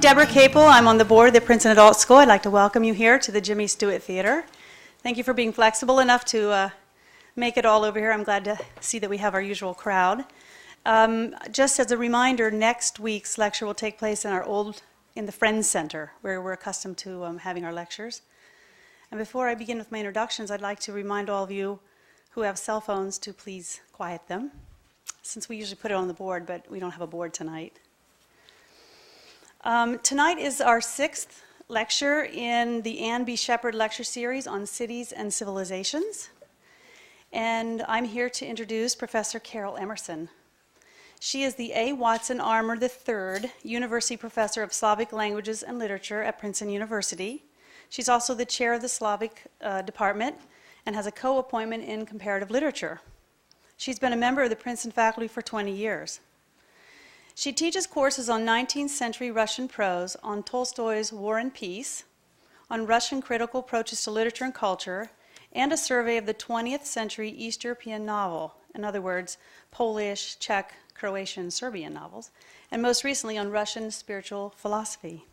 Deborah Capel. I'm on the board of the Princeton Adult School. I'd like to welcome you here to the Jimmy Stewart Theater. Thank you for being flexible enough to make it all over here. I'm glad to see that we have our usual crowd. Just as a reminder, next week's lecture will take place in the Friends Center, where we're accustomed to having our lectures. And before I begin with my introductions, I'd like to remind all of you who have cell phones to please quiet them, since we usually put it on the board, but we don't have a board tonight. Tonight is our 6th lecture in the Anne B. Shepard lecture series on cities and civilizations. And I'm here to introduce Professor Carol Emerson. She is the A. Watson Armour III University Professor of Slavic Languages and Literature at Princeton University. She's also the chair of the Slavic department and has a co-appointment in comparative literature. She's been a member of the Princeton faculty for 20 years. She teaches courses on 19th century Russian prose, on Tolstoy's War and Peace, on Russian critical approaches to literature and culture, and a survey of the 20th century East European novel, in other words, Polish, Czech, Croatian, Serbian novels, and most recently on Russian spiritual philosophy.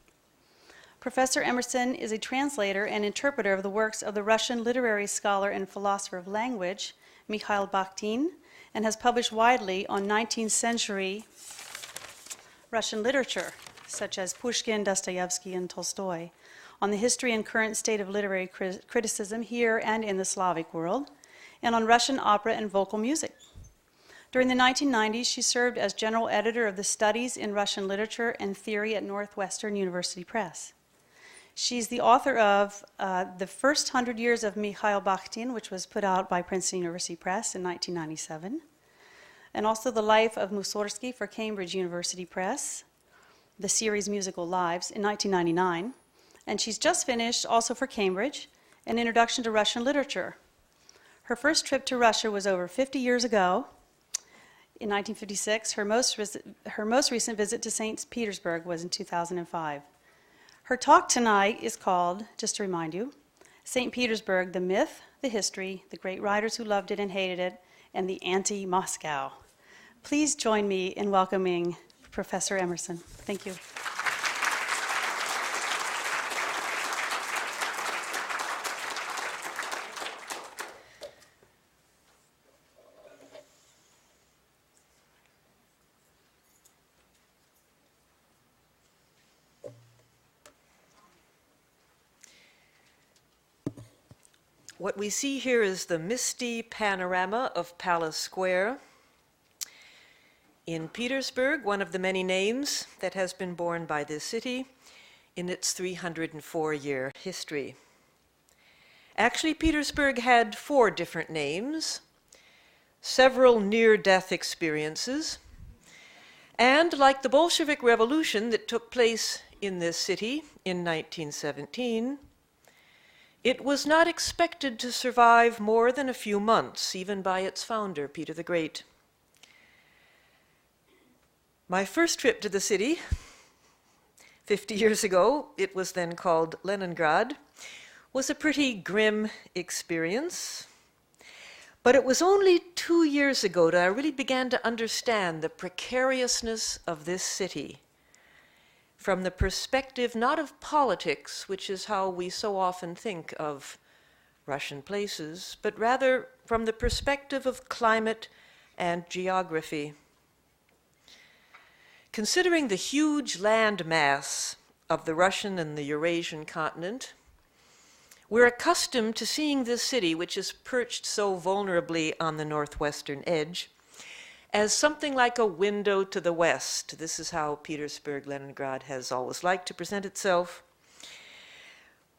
Professor Emerson is a translator and interpreter of the works of the Russian literary scholar and philosopher of language, Mikhail Bakhtin, and has published widely on 19th century Russian literature, such as Pushkin, Dostoevsky, and Tolstoy, on the history and current state of literary criticism here and in the Slavic world, and on Russian opera and vocal music. During the 1990s, she served as general editor of the Studies in Russian Literature and Theory at Northwestern University Press. She's the author of The First 100 Years of Mikhail Bakhtin, which was put out by Princeton University Press in 1997, and also The Life of Mussorgsky for Cambridge University Press, the series Musical Lives in 1999, and she's just finished, also for Cambridge, An Introduction to Russian Literature. Her first trip to Russia was over 50 years ago, in 1956. Her most recent visit to St. Petersburg was in 2005. Her talk tonight is called, just to remind you, St. Petersburg, the Myth, the History, the Great Writers Who Loved It and Hated It, and the Anti-Moscow. Please join me in welcoming Professor Emerson. Thank you. What we see here is the misty panorama of Palace Square in Petersburg, one of the many names that has been borne by this city in its 304-year history. Actually, Petersburg had 4 different names, several near-death experiences, and like the Bolshevik Revolution that took place in this city in 1917, it was not expected to survive more than a few months, even by its founder, Peter the Great. My first trip to the city, 50 years ago, it was then called Leningrad, was a pretty grim experience. But it was only 2 years ago that I really began to understand the precariousness of this city, from the perspective not of politics, which is how we so often think of Russian places, but rather from the perspective of climate and geography. Considering the huge land mass of the Russian and the Eurasian continent, we're accustomed to seeing this city, which is perched so vulnerably on the northwestern edge, as something like a window to the west. This is how Petersburg, Leningrad has always liked to present itself.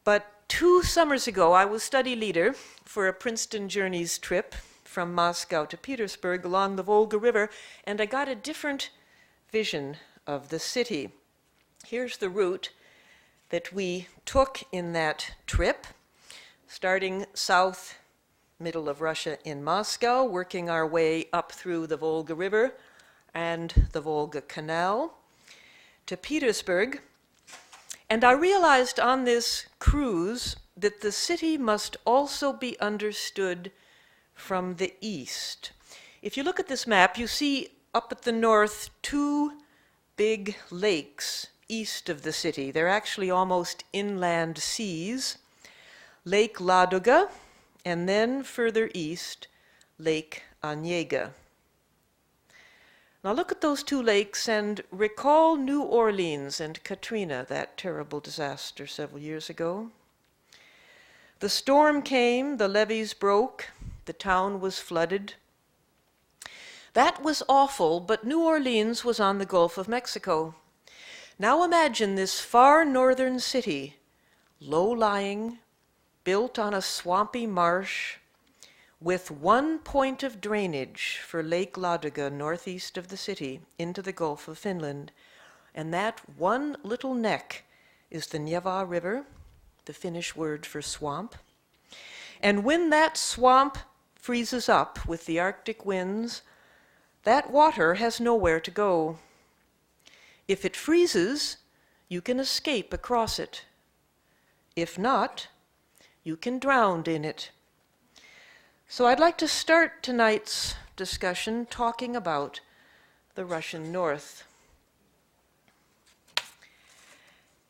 But 2 summers ago, I was study leader for a Princeton Journeys trip from Moscow to Petersburg along the Volga River, and I got a different vision of the city. Here's the route that we took in that trip, starting south middle of Russia in Moscow, working our way up through the Volga River and the Volga Canal to Petersburg. And I realized on this cruise that the city must also be understood from the east. If you look at this map, you see up at the north 2 big lakes northeast of the city. They're actually almost inland seas. Lake Ladoga, and then further east, Lake Onega. Now look at those two lakes and recall New Orleans and Katrina, that terrible disaster several years ago. The storm came, the levees broke, the town was flooded. That was awful, but New Orleans was on the Gulf of Mexico. Now imagine this far northern city, low-lying, built on a swampy marsh, with one point of drainage for Lake Ladoga northeast of the city into the Gulf of Finland. And that one little neck is the Neva River, the Finnish word for swamp. And when that swamp freezes up with the Arctic winds, that water has nowhere to go. If it freezes, you can escape across it. If not, you can drown in it. So I'd like to start tonight's discussion talking about the Russian North.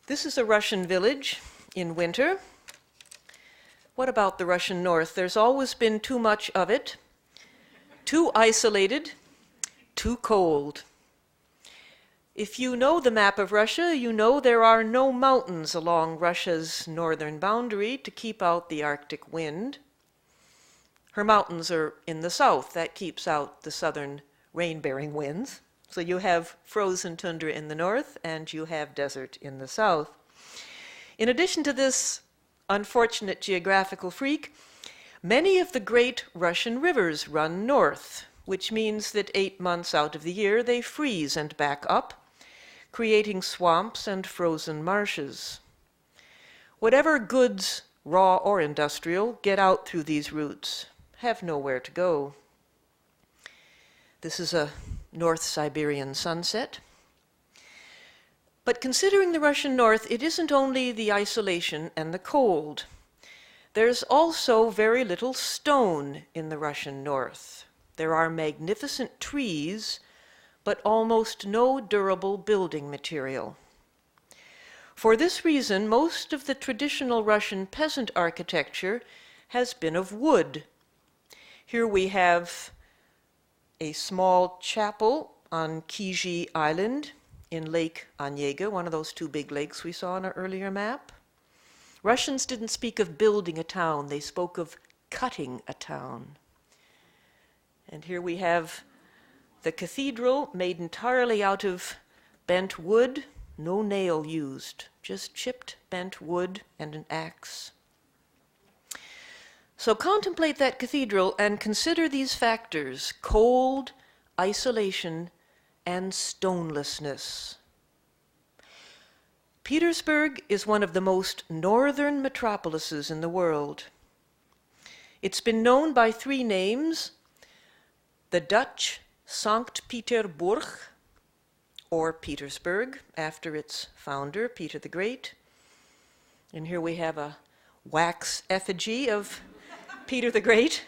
This is a Russian village in winter. What about the Russian North? There's always been too much of it, too isolated, too cold. If you know the map of Russia, you know there are no mountains along Russia's northern boundary to keep out the Arctic wind. Her mountains are in the south. That keeps out the southern rain-bearing winds. So you have frozen tundra in the north, and you have desert in the south. In addition to this unfortunate geographical freak, many of the great Russian rivers run north, which means that 8 months out of the year they freeze and back up, creating swamps and frozen marshes. Whatever goods, raw or industrial, get out through these routes have nowhere to go. This is a North Siberian sunset. But considering the Russian North, it isn't only the isolation and the cold. There's also very little stone in the Russian North. There are magnificent trees, but almost no durable building material. For this reason, most of the traditional Russian peasant architecture has been of wood. Here we have a small chapel on Kiji Island in Lake Onega, one of those two big lakes we saw on our earlier map. Russians didn't speak of building a town, they spoke of cutting a town. And here we have the cathedral made entirely out of bent wood, no nail used, just chipped bent wood and an axe. So contemplate that cathedral and consider these factors: cold, isolation, and stonelessness. Petersburg is one of the most northern metropolises in the world. It's been known by 3 names: the Dutch Sankt Peterburg, or Petersburg, after its founder, Peter the Great. And here we have a wax effigy of Peter the Great.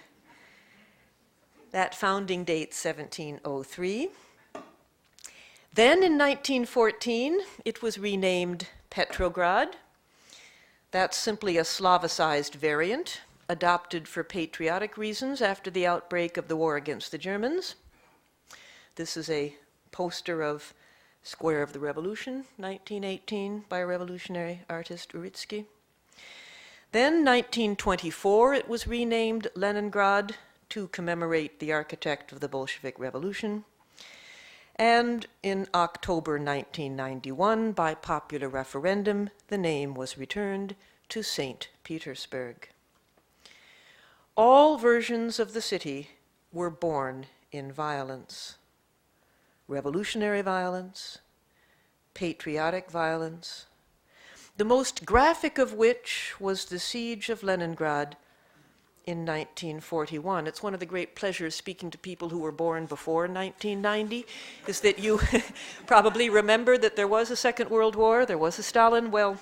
That founding date, 1703. Then in 1914, it was renamed Petrograd. That's simply a Slavicized variant, adopted for patriotic reasons after the outbreak of the war against the Germans. This is a poster of Square of the Revolution, 1918, by a revolutionary artist, Uritsky. Then, 1924, it was renamed Leningrad to commemorate the architect of the Bolshevik Revolution. And in October 1991, by popular referendum, the name was returned to St. Petersburg. All versions of the city were born in violence: revolutionary violence, patriotic violence, the most graphic of which was the siege of Leningrad in 1941. It's one of the great pleasures speaking to people who were born before 1990, is that you probably remember that there was a Second World War, there was a Stalin. Well,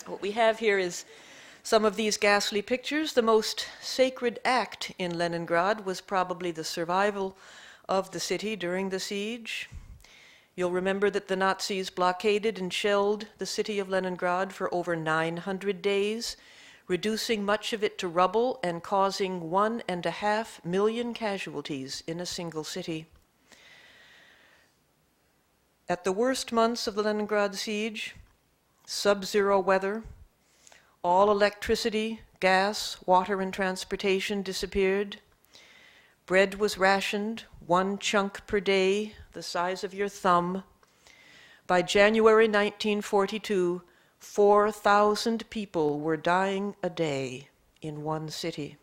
what we have here is some of these ghastly pictures. The most sacred act in Leningrad was probably the survival of the city during the siege. You'll remember that the Nazis blockaded and shelled the city of Leningrad for over 900 days, reducing much of it to rubble and causing 1.5 million casualties in a single city. At the worst months of the Leningrad siege, sub-zero weather, all electricity, gas, water, and transportation disappeared. Bread was rationed, 1 chunk per day, the size of your thumb. By January 1942, 4,000 people were dying a day in one city.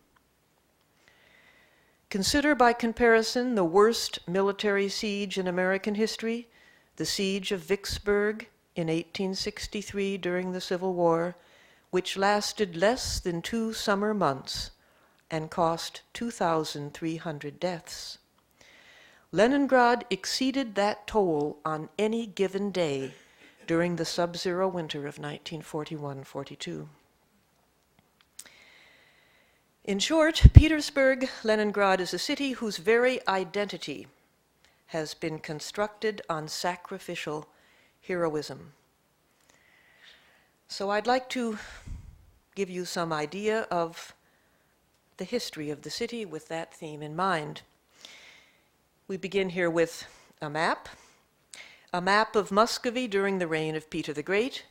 Consider by comparison the worst military siege in American history, the siege of Vicksburg in 1863 during the Civil War, which lasted less than 2 summer months and cost 2,300 deaths. Leningrad exceeded that toll on any given day during the sub-zero winter of 1941-42. In short, Petersburg, Leningrad is a city whose very identity has been constructed on sacrificial heroism. So I'd like to give you some idea of the history of the city with that theme in mind. We begin here with a map of Muscovy during the reign of Peter the Great,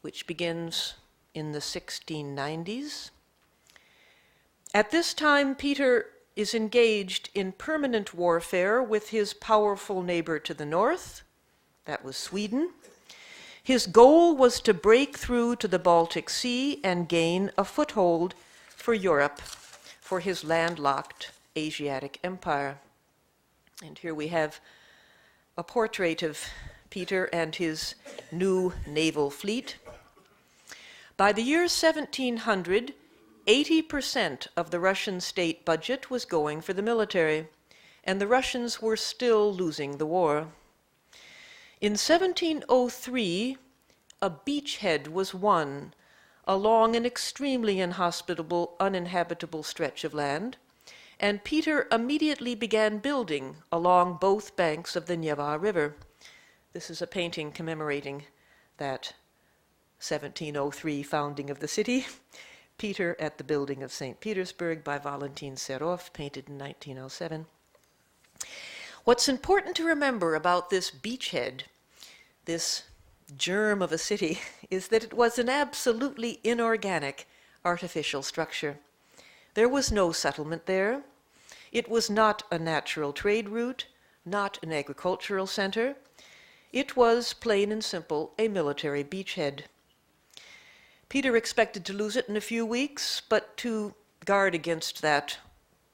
which begins in the 1690s. At this time, Peter is engaged in permanent warfare with his powerful neighbor to the north, that was Sweden. His goal was to break through to the Baltic Sea and gain a foothold for Europe, for his landlocked Asiatic empire. And here we have a portrait of Peter and his new naval fleet. By the year 1700, 80% of the Russian state budget was going for the military, and the Russians were still losing the war. In 1703, a beachhead was won along an extremely inhospitable, uninhabitable stretch of land, and Peter immediately began building along both banks of the Neva River. This is a painting commemorating that 1703 founding of the city. Peter at the building of St. Petersburg by Valentin Serov, painted in 1907. What's important to remember about this beachhead, this germ of a city, is that it was an absolutely inorganic artificial structure. There was no settlement there. It was not a natural trade route, not an agricultural center. It was, plain and simple, a military beachhead. Peter expected to lose it in a few weeks, but to guard against that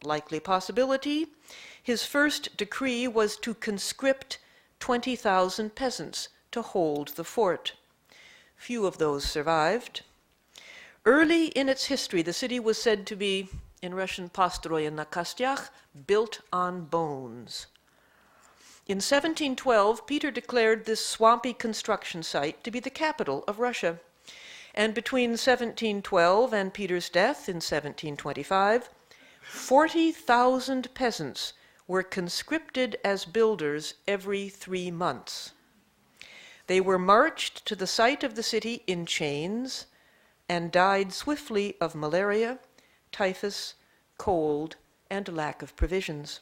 likely possibility, his first decree was to conscript 20,000 peasants to hold the fort. Few of those survived. Early in its history, the city was said to be, in Russian, postroye na kostyach, built on bones. In 1712, Peter declared this swampy construction site to be the capital of Russia. And between 1712 and Peter's death in 1725, 40,000 peasants were conscripted as builders every 3 months. They were marched to the site of the city in chains and died swiftly of malaria, typhus, cold, and lack of provisions.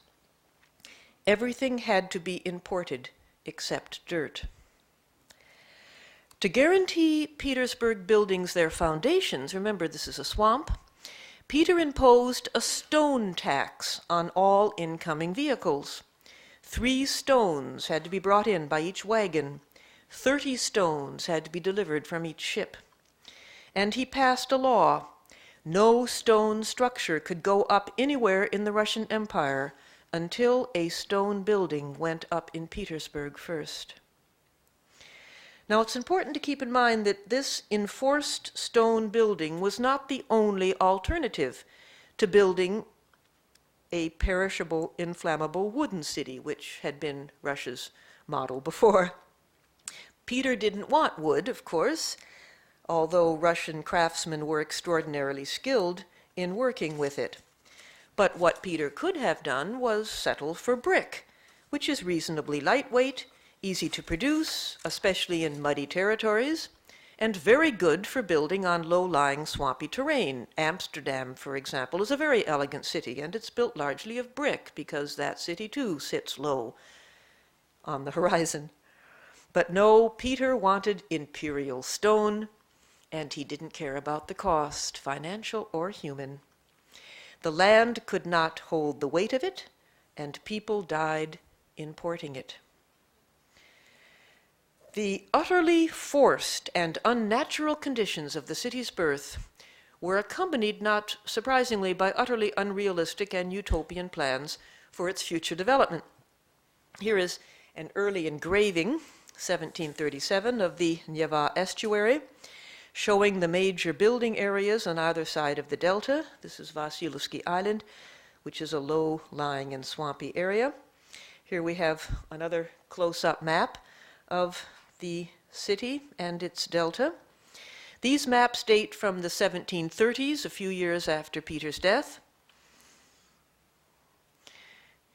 Everything had to be imported except dirt. To guarantee Petersburg buildings their foundations, remember this is a swamp, Peter imposed a stone tax on all incoming vehicles. 3 stones had to be brought in by each wagon. 30 stones had to be delivered from each ship. And he passed a law. No stone structure could go up anywhere in the Russian Empire until a stone building went up in Petersburg first. Now, it's important to keep in mind that this enforced stone building was not the only alternative to building a perishable, inflammable wooden city, which had been Russia's model before. Peter didn't want wood, of course, although Russian craftsmen were extraordinarily skilled in working with it. But what Peter could have done was settle for brick, which is reasonably lightweight, easy to produce, especially in muddy territories, and very good for building on low-lying swampy terrain. Amsterdam, for example, is a very elegant city, and it's built largely of brick because that city too sits low on the horizon. But no, Peter wanted imperial stone, and he didn't care about the cost, financial or human. The land could not hold the weight of it, and people died importing it. The utterly forced and unnatural conditions of the city's birth were accompanied, not surprisingly, by utterly unrealistic and utopian plans for its future development. Here is an early engraving, 1737, of the Neva estuary, showing the major building areas on either side of the delta. This is Vasilevsky Island, which is a low-lying and swampy area. Here we have another close-up map of the city and its delta. These maps date from the 1730s, a few years after Peter's death.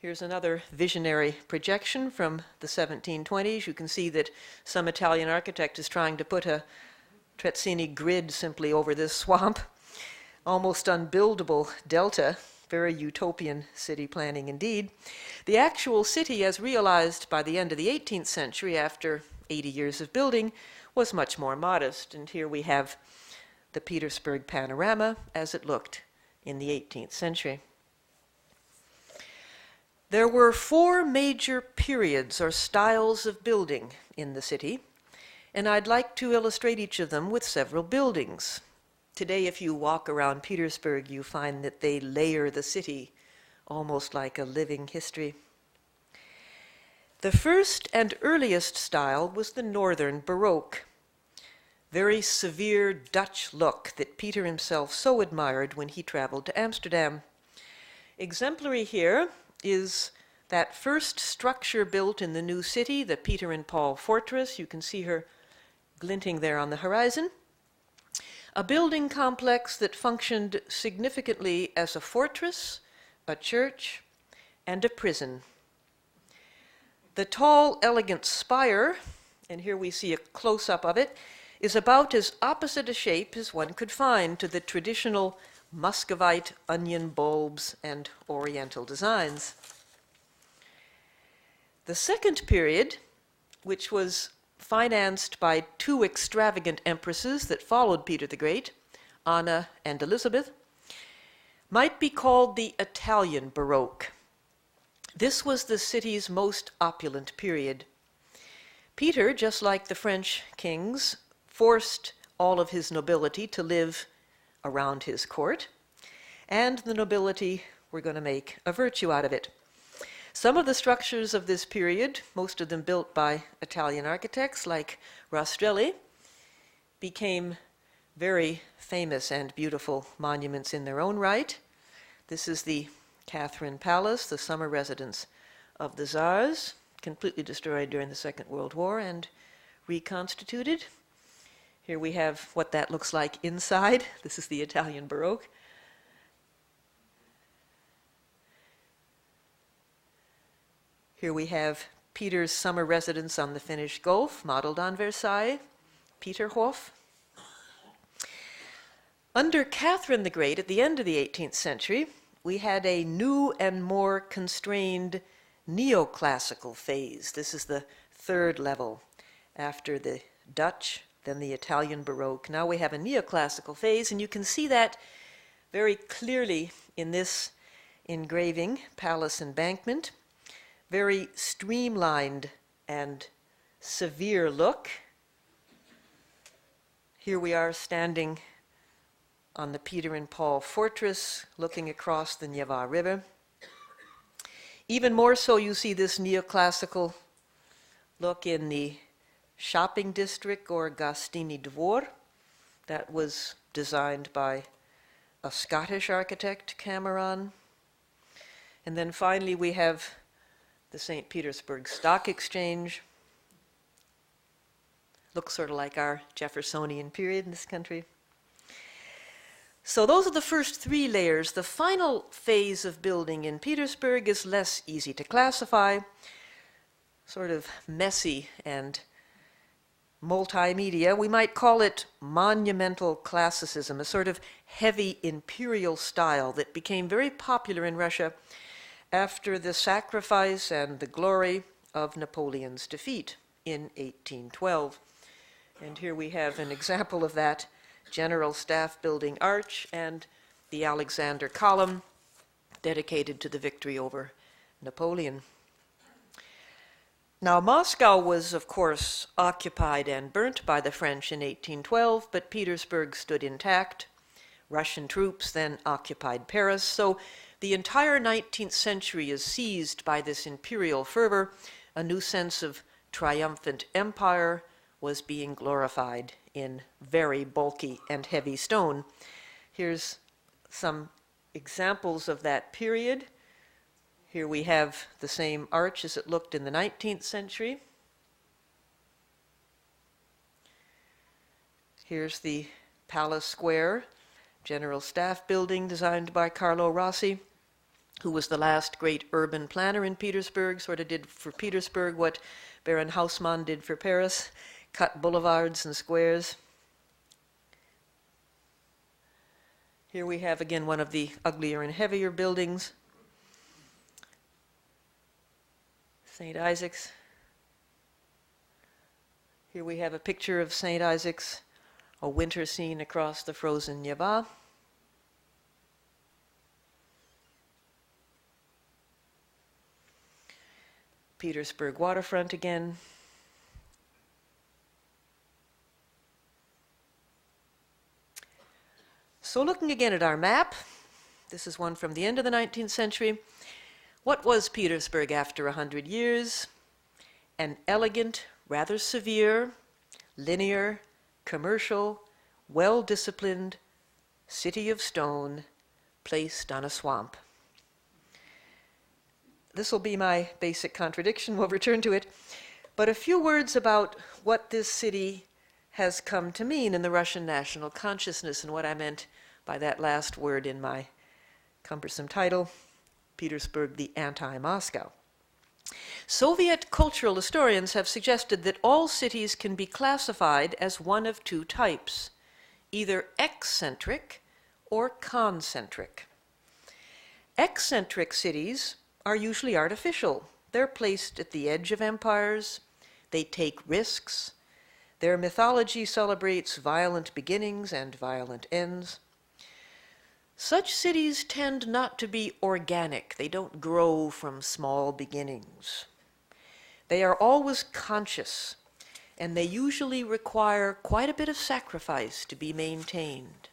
Here's another visionary projection from the 1720s. You can see that some Italian architect is trying to put a Trezzini grid simply over this swamp. Almost unbuildable delta, very utopian city planning indeed. The actual city, as realized by the end of the 18th century, after 80 years of building, was much more modest. And here we have the Petersburg panorama as it looked in the 18th century. There were 4 major periods or styles of building in the city, and I'd like to illustrate each of them with several buildings. Today, if you walk around Petersburg, you find that they layer the city almost like a living history. The first and earliest style was the Northern Baroque, very severe Dutch look that Peter himself so admired when he traveled to Amsterdam. Exemplary here is that first structure built in the new city, the Peter and Paul Fortress. You can see her glinting there on the horizon. A building complex that functioned significantly as a fortress, a church, and a prison. The tall, elegant spire, and here we see a close-up of it, is about as opposite a shape as one could find to the traditional Muscovite onion bulbs and oriental designs. The second period, which was financed by 2 extravagant empresses that followed Peter the Great, Anna and Elizabeth, might be called the Italian Baroque. This was the city's most opulent period. Peter, just like the French kings, forced all of his nobility to live around his court, and the nobility were going to make a virtue out of it. Some of the structures of this period, most of them built by Italian architects like Rastrelli, became very famous and beautiful monuments in their own right. This is the Catherine Palace, the summer residence of the Tsars, completely destroyed during the Second World War and reconstituted. Here we have what that looks like inside. This is the Italian Baroque. Here we have Peter's summer residence on the Finnish Gulf, modeled on Versailles, Peterhof. Under Catherine the Great, at the end of the 18th century, we had a new and more constrained neoclassical phase. This is the 3rd level after the Dutch, then the Italian Baroque. Now we have a neoclassical phase, and you can see that very clearly in this engraving, Palace Embankment. Very streamlined and severe look. Here we are standing on the Peter and Paul Fortress, looking across the Neva River. Even more so, you see this neoclassical look in the shopping district, or Gostiny Dvor. That was designed by a Scottish architect, Cameron. And then finally we have the St. Petersburg Stock Exchange. Looks sort of like our Jeffersonian period in this country. So those are the first 3 layers. The final phase of building in Petersburg is less easy to classify. sort of messy and multimedia. We might call it monumental classicism, a sort of heavy imperial style that became very popular in Russia after the sacrifice and the glory of Napoleon's defeat in 1812. And here we have an example of that General Staff Building arch and the Alexander Column dedicated to the victory over Napoleon. Now, Moscow was, of course, occupied and burnt by the French in 1812, but Petersburg stood intact. Russian troops then occupied Paris, so the entire 19th century is seized by this imperial fervor. A new sense of triumphant empire was being glorified in very bulky and heavy stone. Here's some examples of that period. Here we have the same arch as it looked in the 19th century. Here's the Palace Square, General Staff Building designed by Carlo Rossi, who was the last great urban planner in Petersburg, sort of did for Petersburg what Baron Haussmann did for Paris, cut boulevards and squares. Here we have again one of the uglier and heavier buildings, St. Isaac's. Here we have a picture of St. Isaac's, a winter scene across the frozen Neva. Petersburg waterfront again. So looking again at our map, this is one from the end of the 19th century. What was Petersburg after 100 years? An elegant, rather severe, linear, commercial, well-disciplined city of stone placed on a swamp. This will be my basic contradiction. We'll return to it. But a few words about what this city has come to mean in the Russian national consciousness and what I meant by that last word in my cumbersome title, Petersburg, the anti-Moscow. Soviet cultural historians have suggested that all cities can be classified as one of two types, either eccentric or concentric. Eccentric cities are usually artificial. They're placed at the edge of empires. They take risks. Their mythology celebrates violent beginnings and violent ends. Such cities tend not to be organic. They don't grow from small beginnings. They are always conscious, and they usually require quite a bit of sacrifice to be maintained.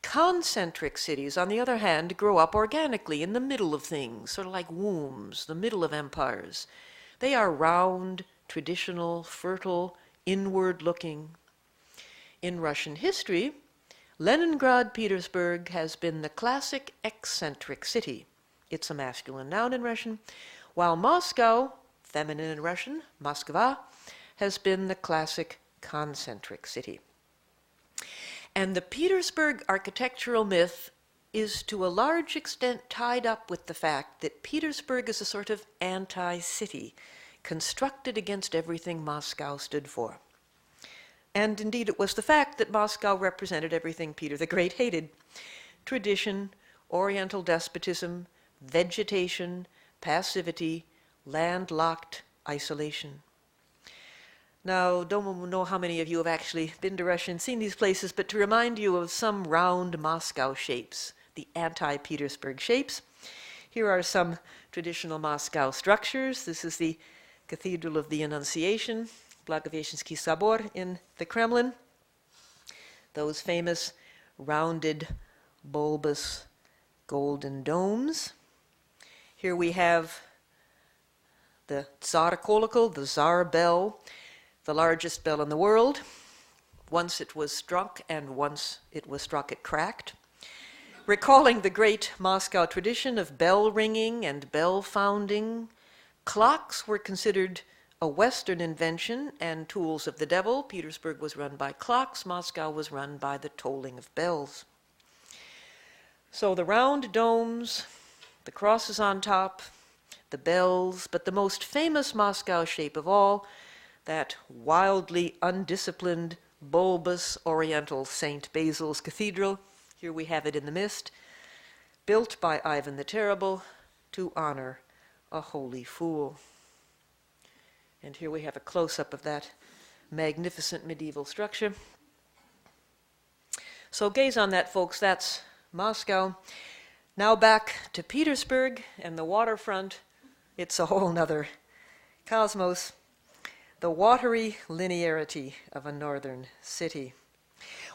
Concentric cities, on the other hand, grow up organically in the middle of things, sort of like wombs, the middle of empires. They are round, traditional, fertile, inward-looking. In Russian history, Leningrad, Petersburg has been the classic eccentric city. It's a masculine noun in Russian, while Moscow, feminine in Russian, Moskva, has been the classic concentric city. And the Petersburg architectural myth is to a large extent tied up with the fact that Petersburg is a sort of anti-city, constructed against everything Moscow stood for. And indeed, it was the fact that Moscow represented everything Peter the Great hated: tradition, oriental despotism, vegetation, passivity, landlocked isolation. Now, don't know how many of you have actually been to Russia and seen these places, but to remind you of some round Moscow shapes, the anti-Petersburg shapes, here are some traditional Moscow structures. This is the Cathedral of the Annunciation, Blagoveshensky Sobor in the Kremlin. Those famous rounded, bulbous, golden domes. Here we have the Tsar Kolokol, the Tsar bell, the largest bell in the world. Once it was struck, and once it was struck, it cracked. Recalling the great Moscow tradition of bell ringing and bell founding, clocks were considered a Western invention and tools of the devil. Petersburg was run by clocks. Moscow was run by the tolling of bells. So the round domes, the crosses on top, the bells, but the most famous Moscow shape of all, that wildly undisciplined, bulbous Oriental St. Basil's Cathedral. Here we have it in the mist, built by Ivan the Terrible to honor a holy fool. And here we have a close-up of that magnificent medieval structure. So gaze on that, folks. That's Moscow. Now back to Petersburg and the waterfront. It's a whole nother cosmos. The watery linearity of a northern city.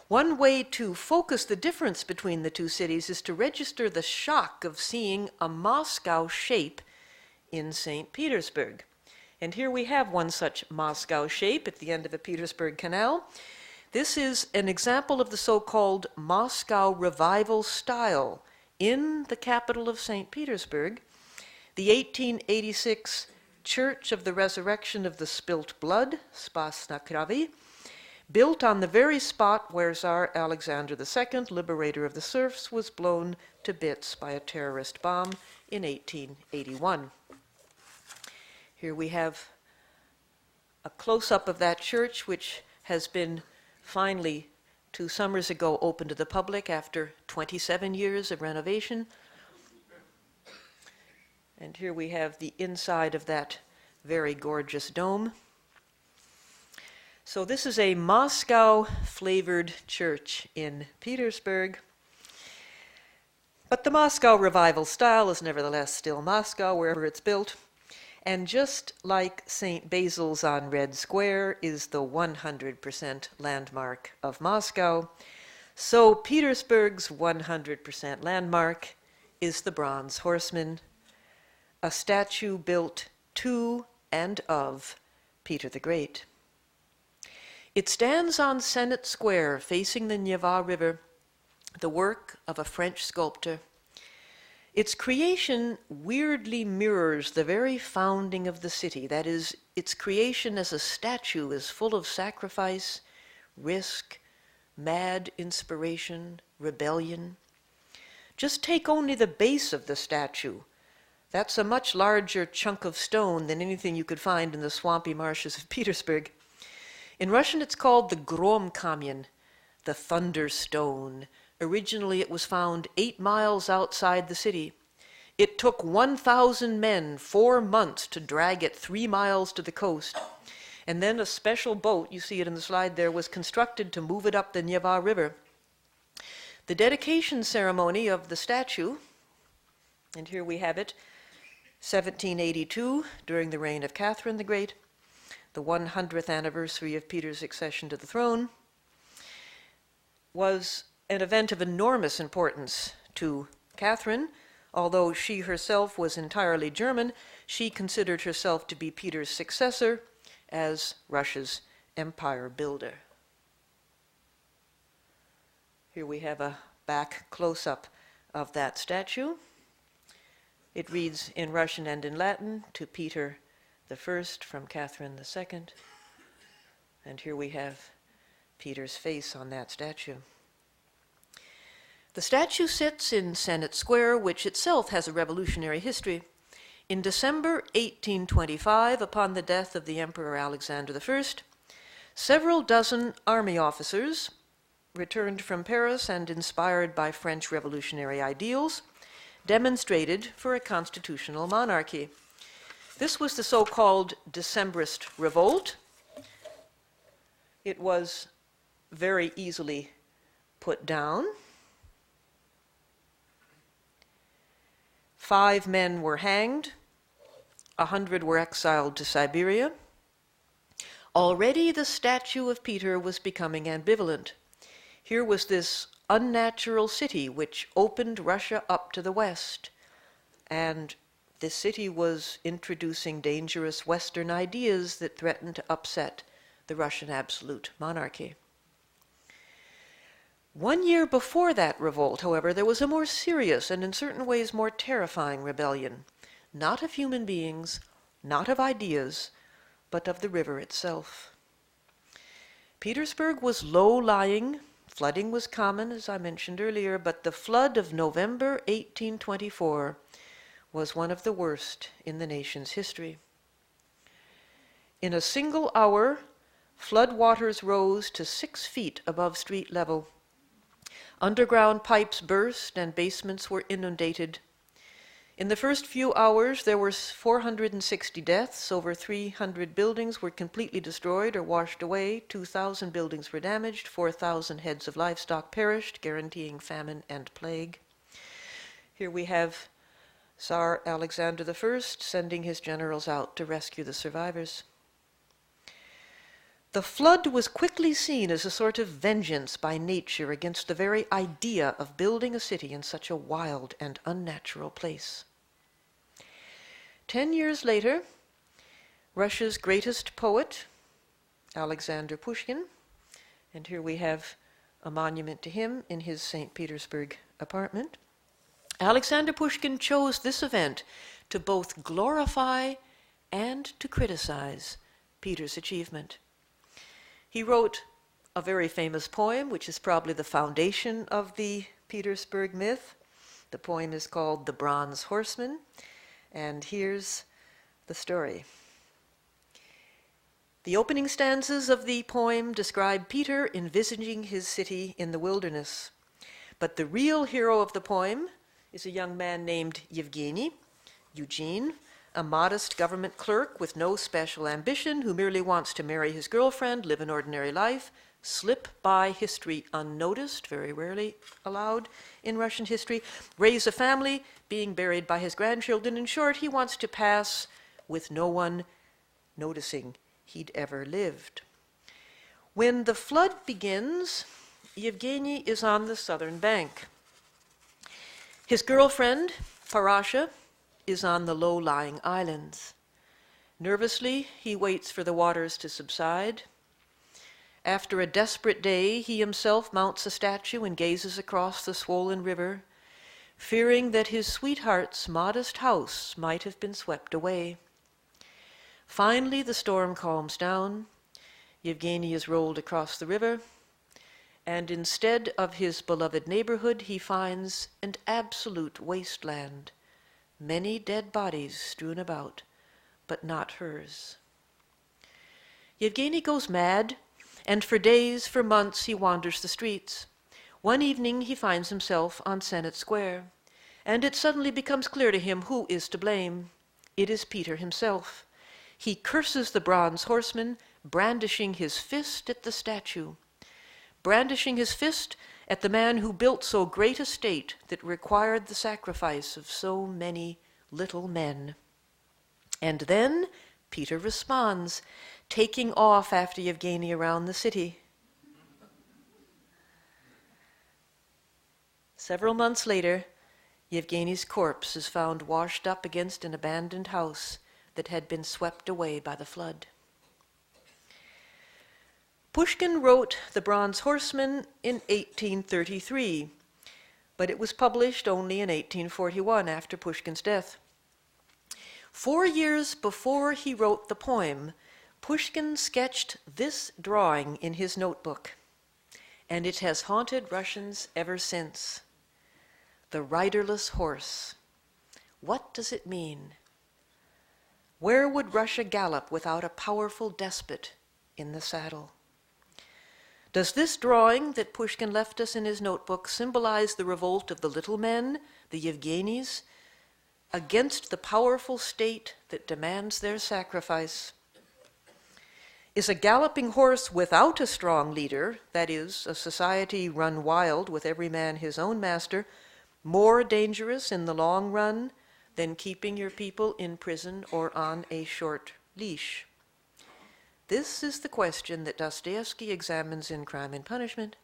One way to focus the difference between the two cities is to register the shock of seeing a Moscow shape in St. Petersburg. And here we have one such Moscow shape at the end of a Petersburg canal. This is an example of the so-called Moscow revival style in the capital of St. Petersburg. The 1886 Church of the Resurrection of the Spilt Blood, Spas na Kravi, built on the very spot where Tsar Alexander II, liberator of the serfs, was blown to bits by a terrorist bomb in 1881. Here we have a close-up of that church, which has been finally 2 summers ago opened to the public after 27 years of renovation. And here we have the inside of that very gorgeous dome. So this is a Moscow-flavored church in Petersburg. But the Moscow revival style is nevertheless still Moscow, wherever it's built. And just like St. Basil's on Red Square is the 100% landmark of Moscow, so Petersburg's 100% landmark is the Bronze Horseman, a statue built to and of Peter the Great. It stands on Senate Square facing the Neva River, the work of a French sculptor. Its creation weirdly mirrors the very founding of the city. That is, its creation as a statue is full of sacrifice, risk, mad inspiration, rebellion. Just take only the base of the statue. That's a much larger chunk of stone than anything you could find in the swampy marshes of Petersburg. In Russian, it's called the Grom Kamyen, the thunder stone. Originally, it was found 8 miles outside the city. It took 1,000 men 4 months to drag it 3 miles to the coast. And then a special boat, you see it in the slide there, was constructed to move it up the Neva River. The dedication ceremony of the statue, and here we have it, 1782, during the reign of Catherine the Great, the 100th anniversary of Peter's accession to the throne, was an event of enormous importance to Catherine. Although she herself was entirely German, she considered herself to be Peter's successor as Russia's empire builder. Here we have a back close-up of that statue. It reads in Russian and in Latin, to Peter the First from Catherine II. And here we have Peter's face on that statue. The statue sits in Senate Square, which itself has a revolutionary history. In December 1825, upon the death of the Emperor Alexander I, several dozen army officers, returned from Paris and inspired by French revolutionary ideals, demonstrated for a constitutional monarchy. This was the so-called Decembrist revolt. It was very easily put down. 5 men were hanged, 100 were exiled to Siberia. Already the statue of Peter was becoming ambivalent. Here was this unnatural city which opened Russia up to the west, and this city was introducing dangerous Western ideas that threatened to upset the Russian absolute monarchy. 1 year before that revolt, however, there was a more serious and in certain ways more terrifying rebellion, not of human beings, not of ideas, but of the river itself. Petersburg was low-lying. Flooding was common, as I mentioned earlier, but the flood of November 1824 was one of the worst in the nation's history. In a single hour, flood waters rose to 6 feet above street level. Underground pipes burst and basements were inundated. In the first few hours, there were 460 deaths. Over 300 buildings were completely destroyed or washed away. 2,000 buildings were damaged. 4,000 heads of livestock perished, guaranteeing famine and plague. Here we have Tsar Alexander I sending his generals out to rescue the survivors. The flood was quickly seen as a sort of vengeance by nature against the very idea of building a city in such a wild and unnatural place. 10 years later, Russia's greatest poet, Alexander Pushkin, and here we have a monument to him in his St. Petersburg apartment. Alexander Pushkin chose this event to both glorify and to criticize Peter's achievement. He wrote a very famous poem, which is probably the foundation of the Petersburg myth. The poem is called The Bronze Horseman, and here's the story. The opening stanzas of the poem describe Peter envisaging his city in the wilderness. But the real hero of the poem is a young man named Eugene, a modest government clerk with no special ambition who merely wants to marry his girlfriend, live an ordinary life, slip by history unnoticed, very rarely allowed in Russian history, raise a family, being buried by his grandchildren. In short, he wants to pass with no one noticing he'd ever lived. When the flood begins, Yevgeny is on the southern bank. His girlfriend, Parasha, is on the low-lying islands. Nervously, he waits for the waters to subside. After a desperate day, he himself mounts a statue and gazes across the swollen river, fearing that his sweetheart's modest house might have been swept away. Finally, the storm calms down. Yevgeny is rolled across the river, and instead of his beloved neighborhood, he finds an absolute wasteland. Many dead bodies strewn about, but not hers. Yevgeny goes mad, and for days, for months, he wanders the streets. One evening, he finds himself on Senate Square, and it suddenly becomes clear to him who is to blame. It is Peter himself. He curses the bronze horseman, brandishing his fist at the statue, brandishing his fist at the man who built so great a state that required the sacrifice of so many little men. And then Peter responds, taking off after Yevgeny around the city. Several months later, Yevgeny's corpse is found washed up against an abandoned house that had been swept away by the flood. Pushkin wrote The Bronze Horseman in 1833, but it was published only in 1841 after Pushkin's death. 4 years before he wrote the poem, Pushkin sketched this drawing in his notebook, and it has haunted Russians ever since. The riderless horse. What does it mean? Where would Russia gallop without a powerful despot in the saddle? Does this drawing that Pushkin left us in his notebook symbolize the revolt of the little men, the Yevgenys, against the powerful state that demands their sacrifice? Is a galloping horse without a strong leader, that is, a society run wild with every man his own master, more dangerous in the long run than keeping your people in prison or on a short leash? This is the question that Dostoevsky examines in Crime and Punishment.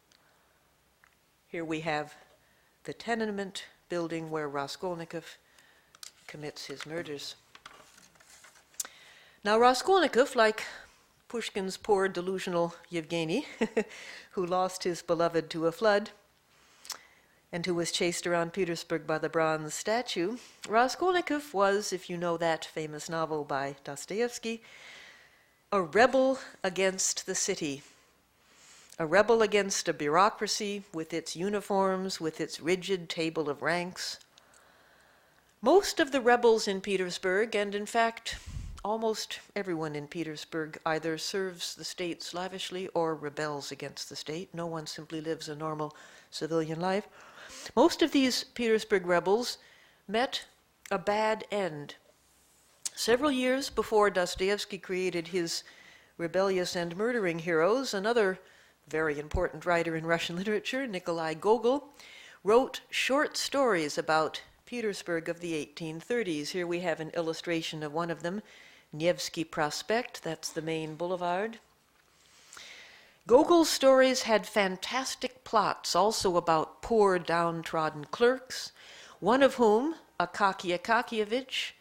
Here we have the tenement building where Raskolnikov commits his murders. Now Raskolnikov, like Pushkin's poor delusional Yevgeny, who lost his beloved to a flood and who was chased around Petersburg by the bronze statue, Raskolnikov was, if you know that famous novel by Dostoevsky, a rebel against the city, a rebel against a bureaucracy with its uniforms, with its rigid table of ranks. Most of the rebels in Petersburg, and in fact, almost everyone in Petersburg, either serves the state lavishly or rebels against the state. No one simply lives a normal civilian life. Most of these Petersburg rebels met a bad end. Several years before Dostoevsky created his rebellious and murdering heroes, another very important writer in Russian literature, Nikolai Gogol, wrote short stories about Petersburg of the 1830s. Here we have an illustration of one of them, Nevsky Prospect, that's the main boulevard. Gogol's stories had fantastic plots, also about poor, downtrodden clerks, one of whom, Akaky Akakievich,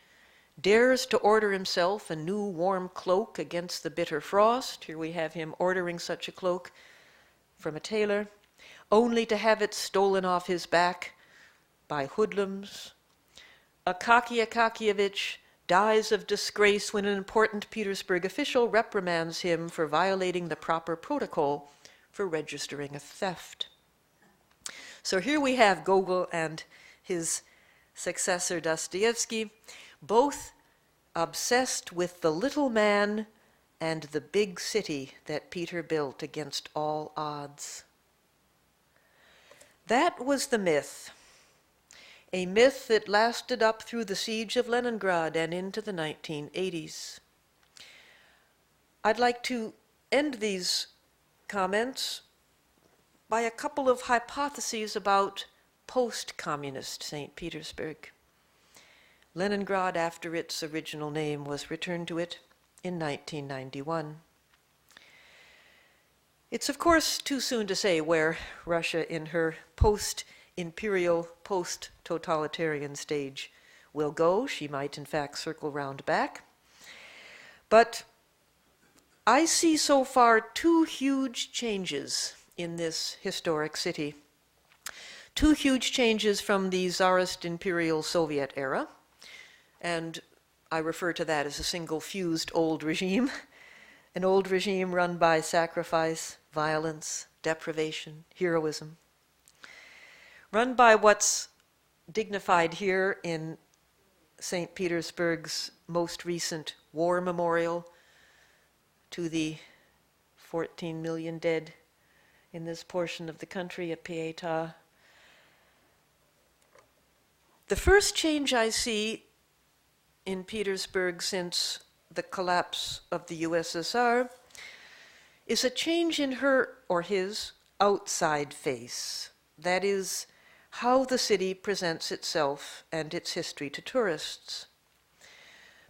dares to order himself a new warm cloak against the bitter frost. Here we have him ordering such a cloak from a tailor, only to have it stolen off his back by hoodlums. Akaky Akakievich dies of disgrace when an important Petersburg official reprimands him for violating the proper protocol for registering a theft. So here we have Gogol and his successor Dostoevsky, both obsessed with the little man and the big city that Peter built against all odds. That was the myth. A myth that lasted up through the siege of Leningrad and into the 1980s. I'd like to end these comments by a couple of hypotheses about post-communist St. Petersburg. Leningrad, after its original name, was returned to it in 1991. It's of course too soon to say where Russia in her post-imperial, post-totalitarian stage will go. She might in fact circle round back. But I see so far two huge changes in this historic city. Two huge changes from the Tsarist imperial Soviet era, and I refer to that as a single fused old regime, an old regime run by sacrifice, violence, deprivation, heroism, run by what's dignified here in St. Petersburg's most recent war memorial to the 14 million dead in this portion of the country, a pietà. The first change I see in Petersburg since the collapse of the USSR is a change in her or his outside face. That is, how the city presents itself and its history to tourists.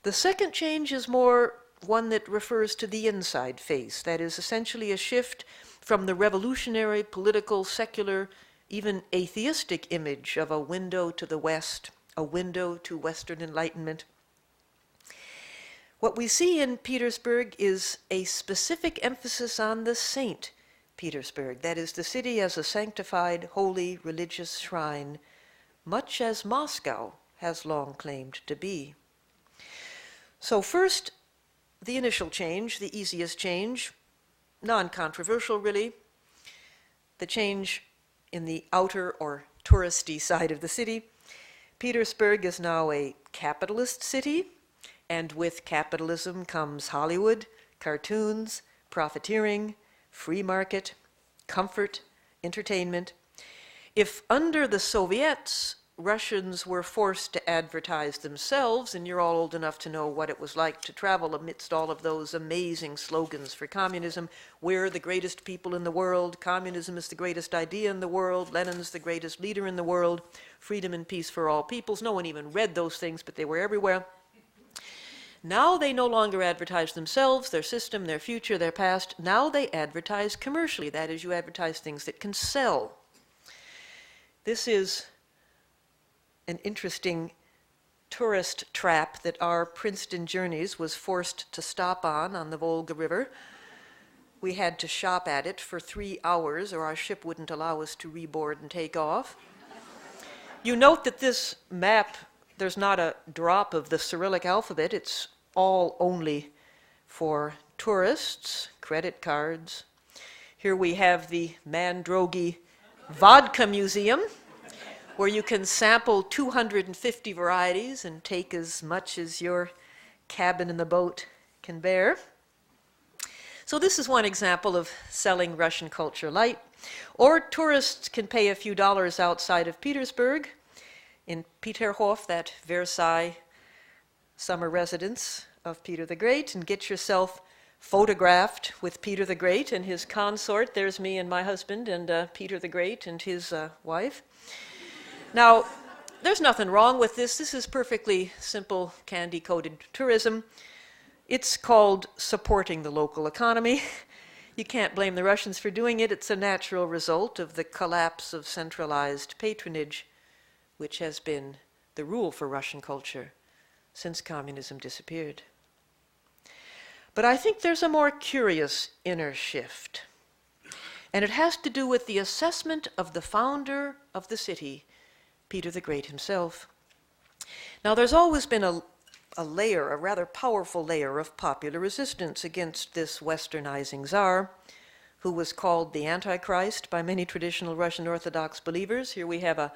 The second change is more one that refers to the inside face. That is essentially a shift from the revolutionary, political, secular, even atheistic image of a window to the West, a window to Western Enlightenment. What we see in Petersburg is a specific emphasis on the Saint Petersburg, that is, the city as a sanctified, holy, religious shrine, much as Moscow has long claimed to be. So first, the initial change, the easiest change, non-controversial really, the change in the outer or touristy side of the city. Petersburg is now a capitalist city, and with capitalism comes Hollywood, cartoons, profiteering, free market, comfort, entertainment. If under the Soviets, Russians were forced to advertise themselves, and you're all old enough to know what it was like to travel amidst all of those amazing slogans for communism. We're the greatest people in the world. Communism is the greatest idea in the world. Lenin's the greatest leader in the world. Freedom and peace for all peoples. No one even read those things, but they were everywhere. Now they no longer advertise themselves, their system, their future, their past. Now they advertise commercially. That is, you advertise things that can sell. This is an interesting tourist trap that our Princeton Journeys was forced to stop on the Volga River. We had to shop at it for 3 hours or our ship wouldn't allow us to reboard and take off. You note that this map, there's not a drop of the Cyrillic alphabet. It's all only for tourists, credit cards. Here we have the Mandrogi Vodka Museum, where you can sample 250 varieties and take as much as your cabin in the boat can bear. So this is one example of selling Russian culture light. Or tourists can pay a few dollars outside of Petersburg, in Peterhof, that Versailles summer residence of Peter the Great, and get yourself photographed with Peter the Great and his consort. There's me and my husband, and Peter the Great and his wife. Now, there's nothing wrong with this. This is perfectly simple, candy-coated tourism. It's called supporting the local economy. You can't blame the Russians for doing it. It's a natural result of the collapse of centralized patronage, which has been the rule for Russian culture since communism disappeared. But I think there's a more curious inner shift, and it has to do with the assessment of the founder of the city, Peter the Great himself. Now, there's always been a rather powerful layer of popular resistance against this westernizing czar, who was called the Antichrist by many traditional Russian Orthodox believers. Here we have a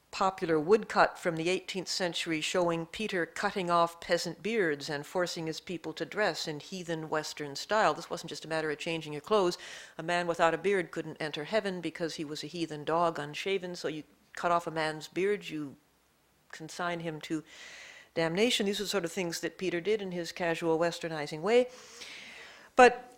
popular woodcut from the 18th century showing Peter cutting off peasant beards and forcing his people to dress in heathen Western style. This wasn't just a matter of changing your clothes. A man without a beard couldn't enter heaven because he was a heathen dog, unshaven, so you cut off a man's beard, you consign him to damnation. These are the sort of things that Peter did in his casual westernizing way. But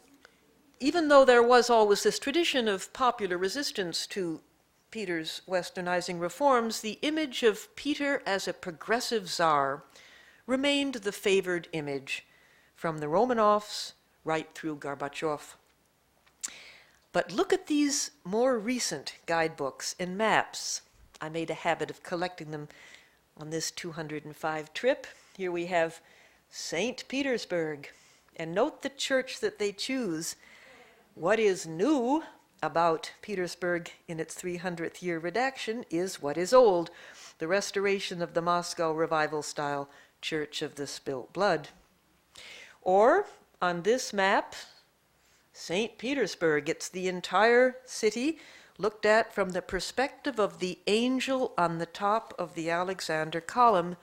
even though there was always this tradition of popular resistance to Peter's westernizing reforms, the image of Peter as a progressive czar remained the favored image from the Romanovs right through Gorbachev. But look at these more recent guidebooks and maps. I made a habit of collecting them on this 205 trip. Here we have St. Petersburg. And note the church that they choose. What is new about Petersburg in its 300th year redaction is what is old, the restoration of the Moscow revival-style Church of the Spilt Blood. Or, on this map, St. Petersburg. It's the entire city looked at from the perspective of the angel on the top of the Alexander column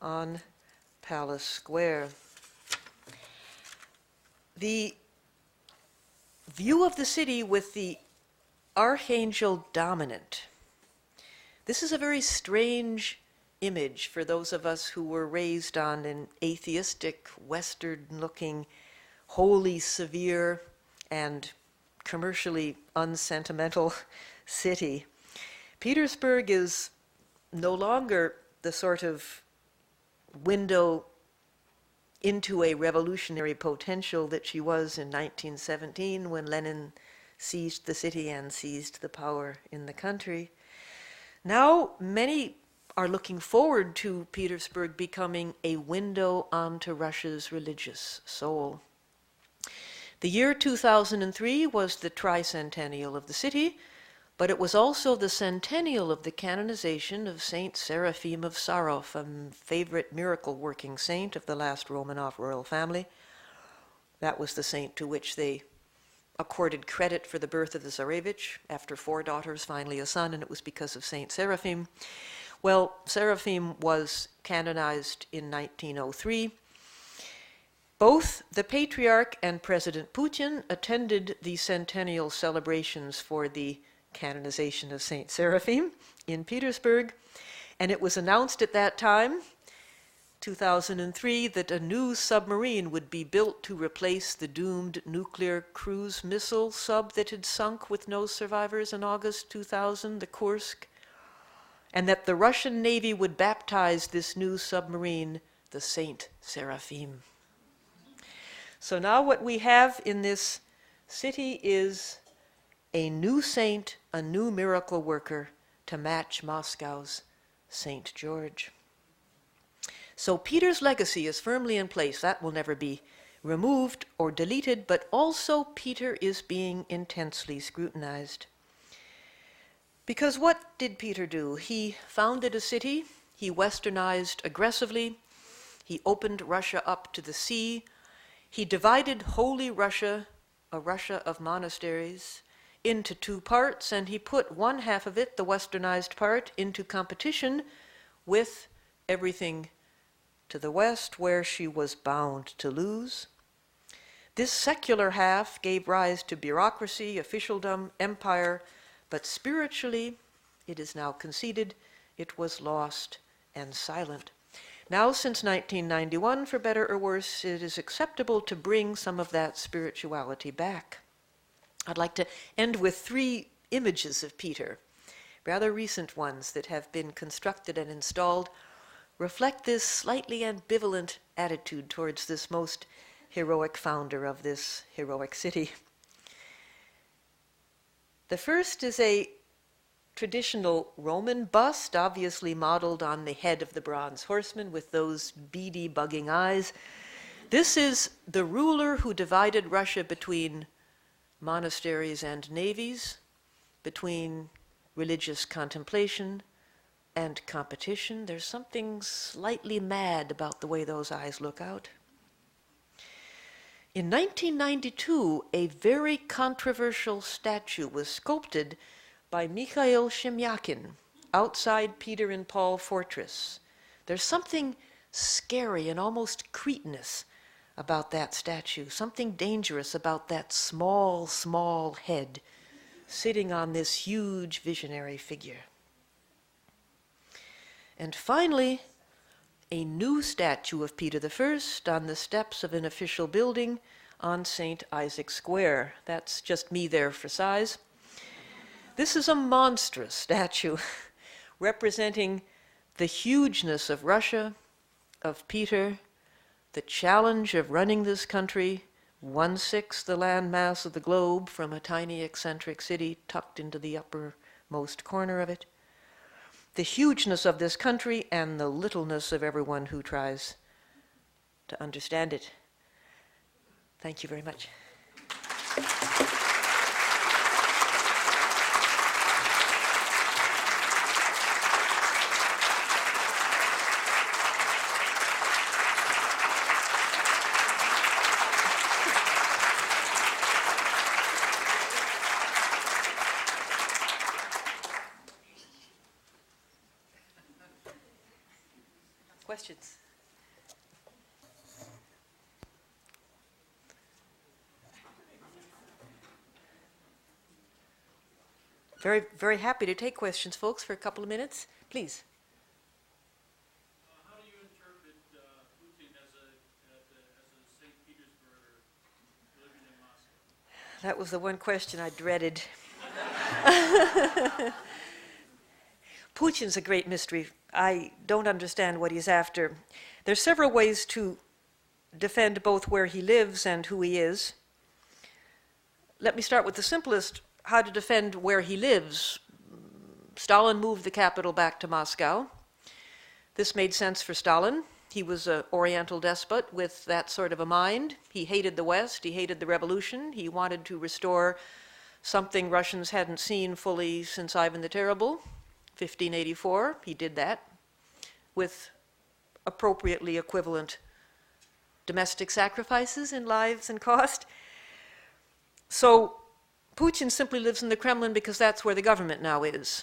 on Palace Square. The view of the city with the archangel dominant. This is a very strange image for those of us who were raised on an atheistic, Western-looking, wholly severe and commercially unsentimental city. Petersburg is no longer the sort of window into a revolutionary potential that she was in 1917 when Lenin seized the city and seized the power in the country. Now, many are looking forward to Petersburg becoming a window onto Russia's religious soul. The year 2003 was the tricentennial of the city, but it was also the centennial of the canonization of Saint Seraphim of Sarov, a favorite miracle-working saint of the last Romanov royal family. That was the saint to which they accorded credit for the birth of the Tsarevich. After 4 daughters, finally a son, and it was because of Saint Seraphim. Well, Seraphim was canonized in 1903. Both the Patriarch and President Putin attended the centennial celebrations for the canonization of Saint Seraphim in Petersburg, and it was announced at that time, 2003, that a new submarine would be built to replace the doomed nuclear cruise missile sub that had sunk with no survivors in August 2000, the Kursk, and that the Russian Navy would baptize this new submarine the Saint Seraphim. So now what we have in this city is a new saint, a new miracle worker to match Moscow's St. George. So Peter's legacy is firmly in place. That will never be removed or deleted, but also Peter is being intensely scrutinized. Because what did Peter do? He founded a city, he westernized aggressively, he opened Russia up to the sea, he divided Holy Russia, a Russia of monasteries, into two parts, and he put one half of it, the westernized part, into competition with everything to the west, where she was bound to lose. This secular half gave rise to bureaucracy, officialdom, empire, but spiritually, it is now conceded, it was lost and silent. Now, since 1991, for better or worse, it is acceptable to bring some of that spirituality back. I'd like to end with 3 images of Peter, rather recent ones that have been constructed and installed, reflect this slightly ambivalent attitude towards this most heroic founder of this heroic city. The first is a traditional Roman bust, obviously modeled on the head of the bronze horseman with those beady, bugging eyes. This is the ruler who divided Russia between monasteries and navies, between religious contemplation and competition. There's something slightly mad about the way those eyes look out. In 1992, a very controversial statue was sculpted by Mikhail Shemyakin outside Peter and Paul Fortress. There's something scary and almost cretinous about that statue, something dangerous about that small, small head sitting on this huge visionary figure. And finally, a new statue of Peter I on the steps of an official building on St. Isaac Square. That's just me there for size. This is a monstrous statue representing the hugeness of Russia, of Peter, the challenge of running this country, 1/6 the landmass of the globe from a tiny eccentric city tucked into the uppermost corner of it, the hugeness of this country and the littleness of everyone who tries to understand it. Thank you very much. Questions? Very, very happy to take questions, folks, for a couple of minutes. Please. How do you interpret Putin as a St. Petersburg living in Moscow? That was the one question I dreaded. Putin's a great mystery. I don't understand what he's after. There's several ways to defend both where he lives and who he is. Let me start with the simplest, how to defend where he lives. Stalin moved the capital back to Moscow. This made sense for Stalin. He was an Oriental despot with that sort of a mind. He hated the West, he hated the revolution. He wanted to restore something Russians hadn't seen fully since Ivan the Terrible. 1584, he did that with appropriately equivalent domestic sacrifices in lives and cost. So Putin simply lives in the Kremlin because that's where the government now is.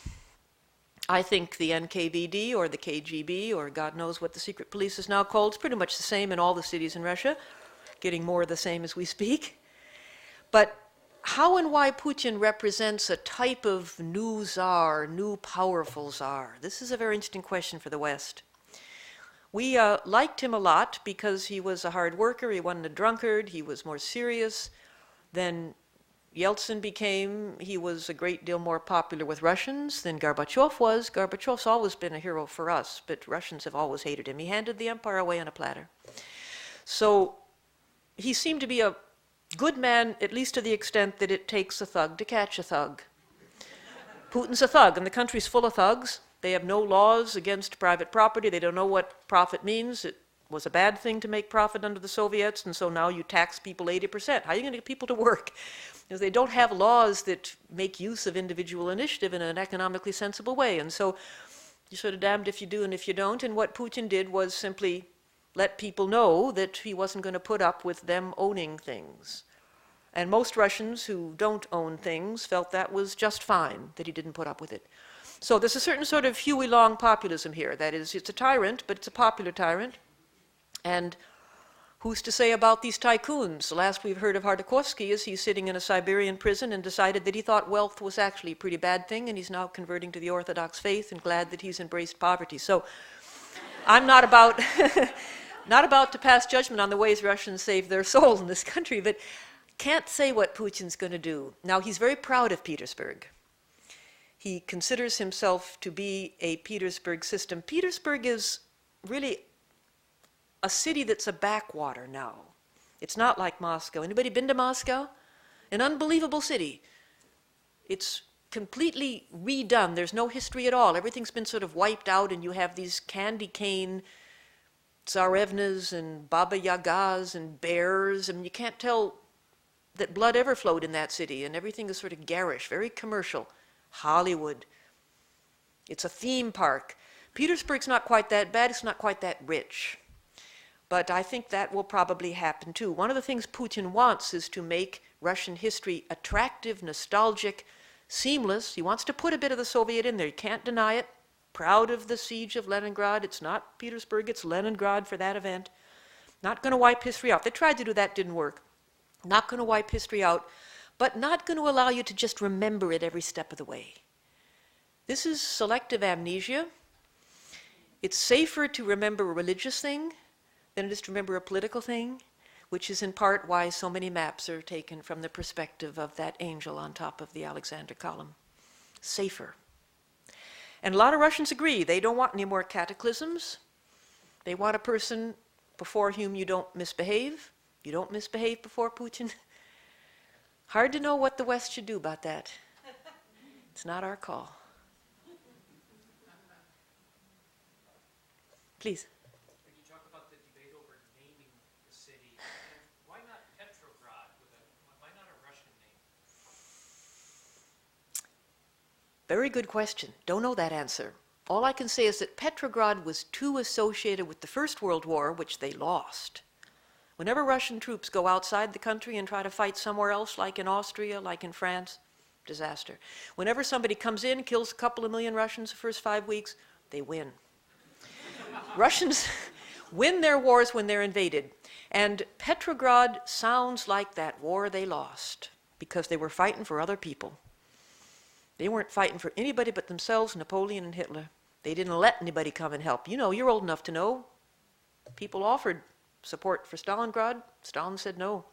I think the NKVD or the KGB or God knows what the secret police is now called is pretty much the same in all the cities in Russia, getting more the same as we speak. But how and why Putin represents a type of new czar, new powerful czar? This is a very interesting question for the West. We liked him a lot because he was a hard worker, he wasn't a drunkard, he was more serious than Yeltsin became. He was a great deal more popular with Russians than Gorbachev was. Gorbachev's always been a hero for us, but Russians have always hated him. He handed the empire away on a platter. So he seemed to be a good man, at least to the extent that it takes a thug to catch a thug. Putin's a thug, and the country's full of thugs. They have no laws against private property. They don't know what profit means. It was a bad thing to make profit under the Soviets, and so now you tax people 80%. How are you going to get people to work? Because they don't have laws that make use of individual initiative in an economically sensible way. And so you're sort of damned if you do and if you don't. And what Putin did was simply let people know that he wasn't going to put up with them owning things. And most Russians who don't own things felt that was just fine, that he didn't put up with it. So there's a certain sort of Huey Long populism here. That is, it's a tyrant, but it's a popular tyrant. And who's to say about these tycoons? The last we've heard of Hardakovsky is he's sitting in a Siberian prison and decided that he thought wealth was actually a pretty bad thing, and he's now converting to the Orthodox faith and glad that he's embraced poverty. So I'm not about, not about to pass judgment on the ways Russians save their soul in this country, but can't say what Putin's going to do. Now, he's very proud of Petersburg. He considers himself to be a Petersburg system. Petersburg is really a city that's a backwater now. It's not like Moscow. Anybody been to Moscow? An unbelievable city. It's completely redone. There's no history at all. Everything's been sort of wiped out, and you have these candy cane Tsarevnas and Baba Yagas and bears, and you can't tell that blood ever flowed in that city, and everything is sort of garish, very commercial. Hollywood. It's a theme park. Petersburg's not quite that bad. It's not quite that rich. But I think that will probably happen too. One of the things Putin wants is to make Russian history attractive, nostalgic, seamless. He wants to put a bit of the Soviet in there. You can't deny it. Proud of the siege of Leningrad. It's not Petersburg, it's Leningrad for that event. Not going to wipe history out. They tried to do that, didn't work. Not going to wipe history out, but not going to allow you to just remember it every step of the way. This is selective amnesia. It's safer to remember a religious thing than it is to remember a political thing, which is in part why so many maps are taken from the perspective of that angel on top of the Alexander column. Safer. And a lot of Russians agree. They don't want any more cataclysms. They want a person before whom you don't misbehave. You don't misbehave before Putin. Hard to know what the West should do about that. It's not our call. Please. Could you talk about the debate over naming the city? And why not Petrograd? Why not a Russian name? Very good question. Don't know that answer. All I can say is that Petrograd was too associated with the First World War, which they lost. Whenever Russian troops go outside the country and try to fight somewhere else, like in Austria, like in France, disaster. Whenever somebody comes in, kills a couple of million Russians the first 5 weeks, they win. Russians win their wars when they're invaded. And Petrograd sounds like that war they lost because they were fighting for other people. They weren't fighting for anybody but themselves, Napoleon and Hitler. They didn't let anybody come and help. You know, you're old enough to know. People offered support for Stalingrad. Stalin said no.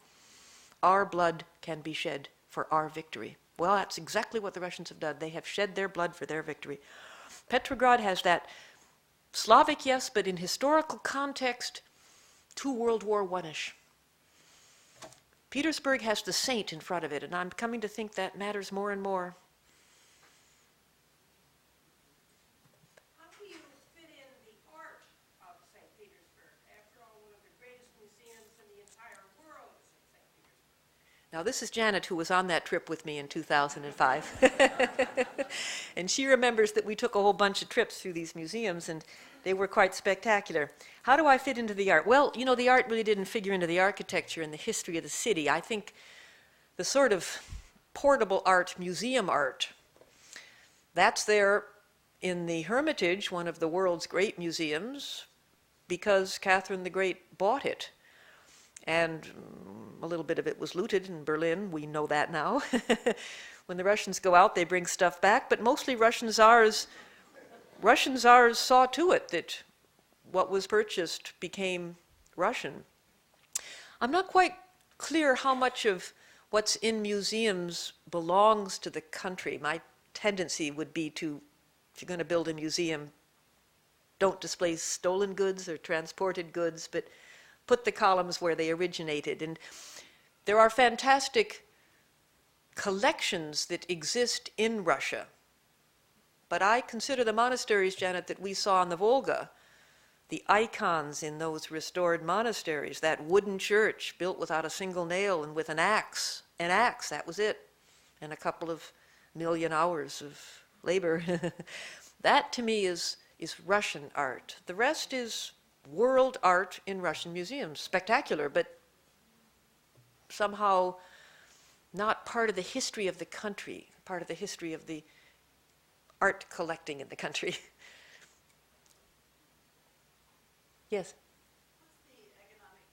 Our blood can be shed for our victory. Well, that's exactly what the Russians have done. They have shed their blood for their victory. Petrograd has that Slavic, yes, but in historical context, to World War I-ish. Petersburg has the saint in front of it, and I'm coming to think that matters more and more. How do you fit in the art of St. Petersburg? After all, one of the greatest museums in the entire world is in St. Petersburg. Now, this is Janet, who was on that trip with me in 2005. And she remembers that we took a whole bunch of trips through these museums, and they were quite spectacular. How do I fit into the art? Well, you know, the art really didn't figure into the architecture and the history of the city. I think the sort of portable art, museum art, that's there in the Hermitage, one of the world's great museums, because Catherine the Great bought it. And a little bit of it was looted in Berlin. We know that now. When the Russians go out, they bring stuff back, but mostly Russian czars saw to it that what was purchased became Russian. I'm not quite clear how much of what's in museums belongs to the country. My tendency would be to, if you're going to build a museum, don't display stolen goods or transported goods, but put the columns where they originated. And there are fantastic collections that exist in Russia. But I consider the monasteries, Janet, that we saw on the Volga, the icons in those restored monasteries, that wooden church built without a single nail and with an axe, that was it, and a couple of million hours of labor. That to me is Russian art. The rest is world art in Russian museums. Spectacular, but somehow not part of the history of the country, part of the history of the art collecting in the country. Yes? What's the economic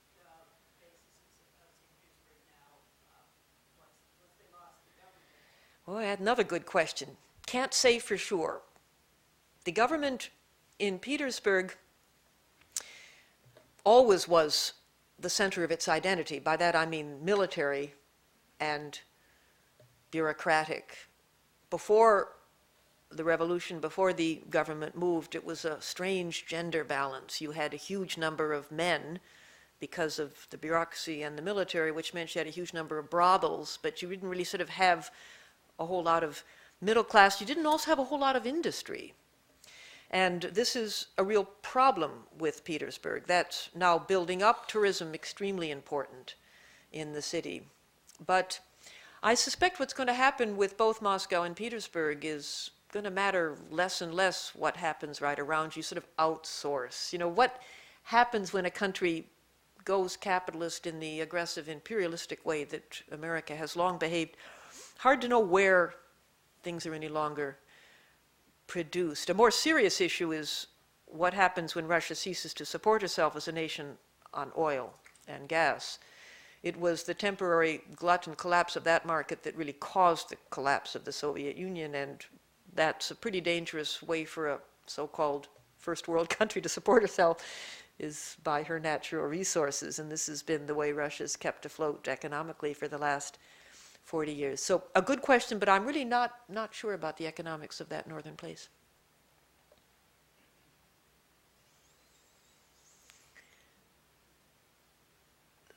basis of St. Petersburg now once they lost the government? Oh, that's another good question. Can't say for sure. The government in Petersburg always was the center of its identity. By that I mean military and bureaucratic. Before the revolution, before the government moved, it was a strange gender balance. You had a huge number of men because of the bureaucracy and the military, which meant you had a huge number of brothels, but you didn't really sort of have a whole lot of middle class. You didn't also have a whole lot of industry. And this is a real problem with Petersburg. That's now building up tourism, extremely important in the city. But I suspect what's going to happen with both Moscow and Petersburg is going to matter less and less what happens right around you, sort of outsource. You know, what happens when a country goes capitalist in the aggressive imperialistic way that America has long behaved? Hard to know where things are any longer produced. A more serious issue is what happens when Russia ceases to support itself as a nation on oil and gas. It was the temporary glut and collapse of that market that really caused the collapse of the Soviet Union, and that's a pretty dangerous way for a so-called first world country to support herself, is by her natural resources, and this has been the way Russia's kept afloat economically for the last 40 years. So a good question, but I'm really not sure about the economics of that northern place.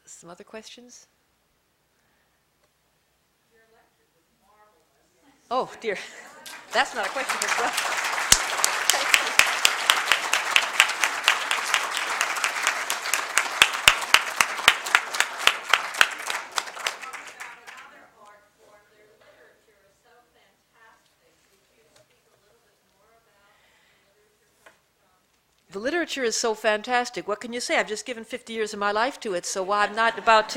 Some other questions? Your lecture was marvelous. Oh, dear. That's not a question. That's well. The literature is so fantastic. What can you say? I've just given 50 years of my life to it, so I'm not about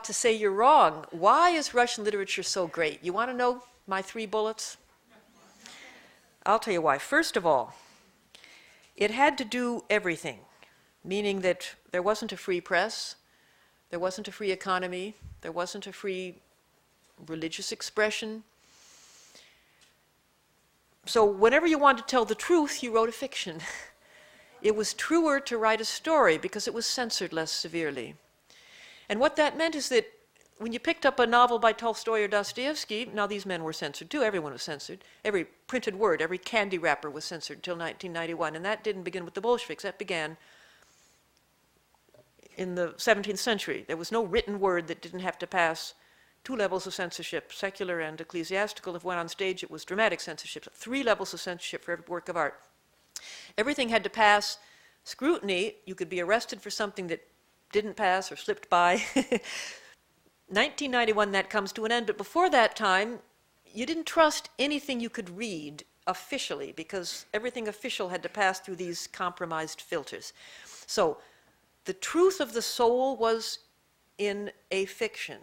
to say you're wrong. Why is Russian literature so great? You want to know my 3 bullets? I'll tell you why. First of all, it had to do everything, meaning that there wasn't a free press, there wasn't a free economy, there wasn't a free religious expression. So whenever you wanted to tell the truth, you wrote a fiction. It was truer to write a story because it was censored less severely. And what that meant is that when you picked up a novel by Tolstoy or Dostoevsky, now these men were censored too, everyone was censored. Every printed word, every candy wrapper was censored until 1991, and that didn't begin with the Bolsheviks, that began in the 17th century. There was no written word that didn't have to pass 2 levels of censorship, secular and ecclesiastical. If it went on stage, it was dramatic censorship. 3 levels of censorship for every work of art. Everything had to pass scrutiny. You could be arrested for something that didn't pass or slipped by. 1991, that comes to an end. But before that time, you didn't trust anything you could read officially because everything official had to pass through these compromised filters. So the truth of the soul was in a fiction.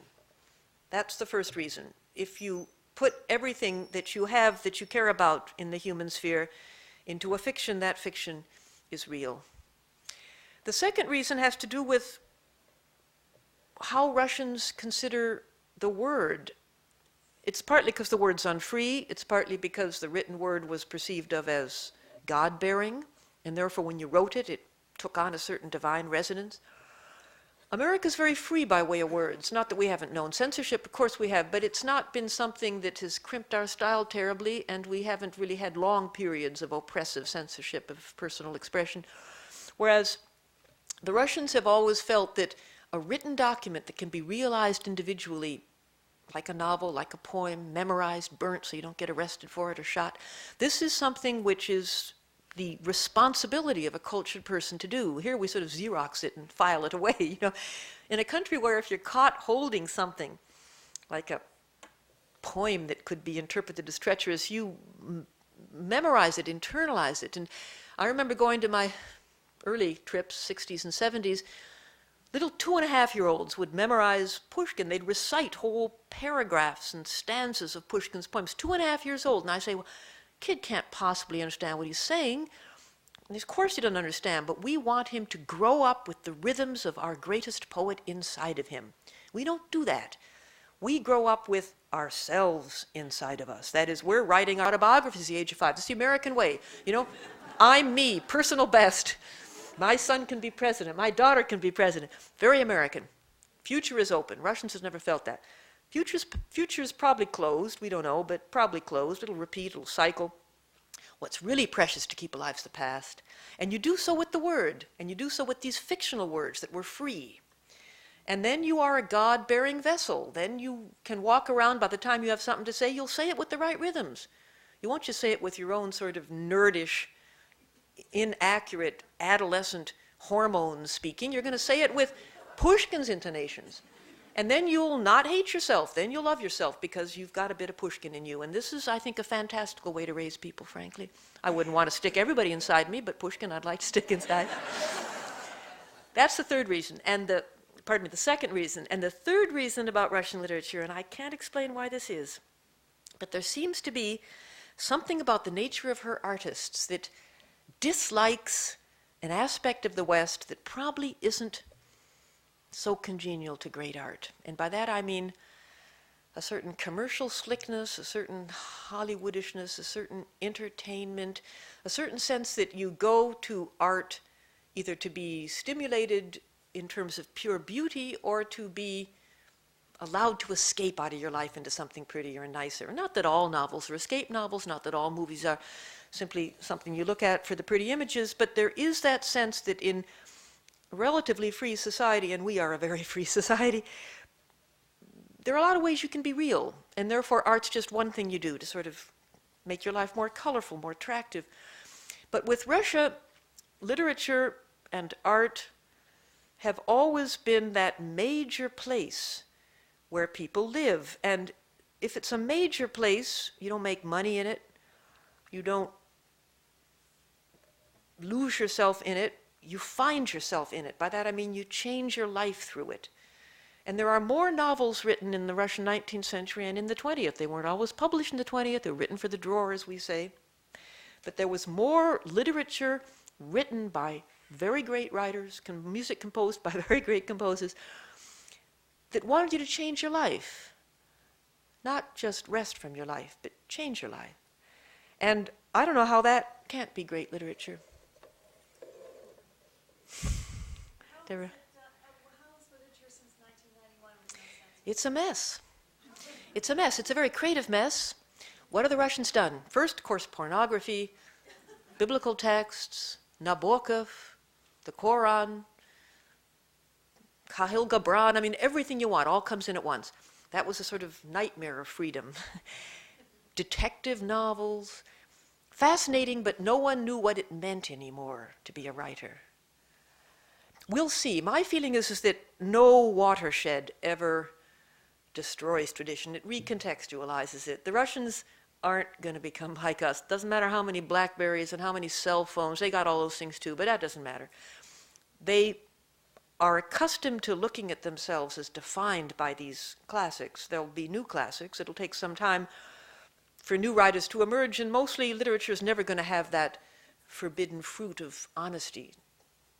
That's the first reason. If you put everything that you have, that you care about in the human sphere, into a fiction, that fiction is real. The second reason has to do with how Russians consider the word. It's partly because the word's unfree, it's partly because the written word was perceived of as God-bearing, and therefore when you wrote it, it took on a certain divine resonance. America's very free by way of words. Not that we haven't known censorship, of course we have, but it's not been something that has crimped our style terribly, and we haven't really had long periods of oppressive censorship of personal expression. Whereas the Russians have always felt that a written document that can be realized individually, like a novel, like a poem, memorized, burnt so you don't get arrested for it or shot, this is something which is the responsibility of a cultured person to do. Here we sort of Xerox it and file it away. You know, in a country where if you're caught holding something like a poem that could be interpreted as treacherous, you memorize it, internalize it. And I remember going to my early trips, 60s and 70s, Little 2.5-year-olds would memorize Pushkin. They'd recite whole paragraphs and stanzas of Pushkin's poems, 2.5 years old. And I say, well, kid can't possibly understand what he's saying. And of course he doesn't understand, but we want him to grow up with the rhythms of our greatest poet inside of him. We don't do that. We grow up with ourselves inside of us. That is, we're writing autobiographies at the age of 5. It's the American way. You know, I'm me, personal best. My son can be president. My daughter can be president. Very American. Future is open. Russians has never felt that. Future's probably closed. We don't know, but probably closed. It'll repeat. It'll cycle. What's really precious to keep alive is the past. And you do so with the word. And you do so with these fictional words that were free. And then you are a God-bearing vessel. Then you can walk around. By the time you have something to say, you'll say it with the right rhythms. You won't just say it with your own sort of nerdish, inaccurate, adolescent hormones speaking. You're going to say it with Pushkin's intonations. And then you'll not hate yourself. Then you'll love yourself because you've got a bit of Pushkin in you. And this is, I think, a fantastical way to raise people, frankly. I wouldn't want to stick everybody inside me, but Pushkin I'd like to stick inside. That's the third reason. And the second reason. And the third reason about Russian literature, and I can't explain why this is, but there seems to be something about the nature of her artists that dislikes an aspect of the West that probably isn't so congenial to great art. And by that I mean a certain commercial slickness, a certain Hollywoodishness, a certain entertainment, a certain sense that you go to art either to be stimulated in terms of pure beauty or to be allowed to escape out of your life into something prettier and nicer. Not that all novels are escape novels, not that all movies are simply something you look at for the pretty images, but there is that sense that in a relatively free society, and we are a very free society, there are a lot of ways you can be real, and therefore art's just one thing you do to sort of make your life more colorful, more attractive. But with Russia, literature and art have always been that major place where people live. And if it's a major place, you don't make money in it, you don't lose yourself in it, you find yourself in it. By that I mean you change your life through it. And there are more novels written in the Russian 19th century and in the 20th. They weren't always published in the 20th, they were written for the drawer, as we say. But there was more literature written by very great writers, music composed by very great composers, that wanted you to change your life. Not just rest from your life, but change your life. And I don't know how that can't be great literature. How has literature since 1991 with no sense? It's a mess. It's a mess. It's a very creative mess. What have the Russians done? First, of course, pornography, biblical texts, Nabokov, the Koran, Khalil Gibran. I mean, everything you want all comes in at once. That was a sort of nightmare of freedom. Detective novels, fascinating, but no one knew what it meant anymore to be a writer. We'll see. My feeling is that no watershed ever destroys tradition. It recontextualizes it. The Russians aren't going to become like us. Doesn't matter how many Blackberries and how many cell phones. They got all those things too, but that doesn't matter. They are accustomed to looking at themselves as defined by these classics. There'll be new classics. It'll take some time for new writers to emerge, and mostly literature is never going to have that forbidden fruit of honesty,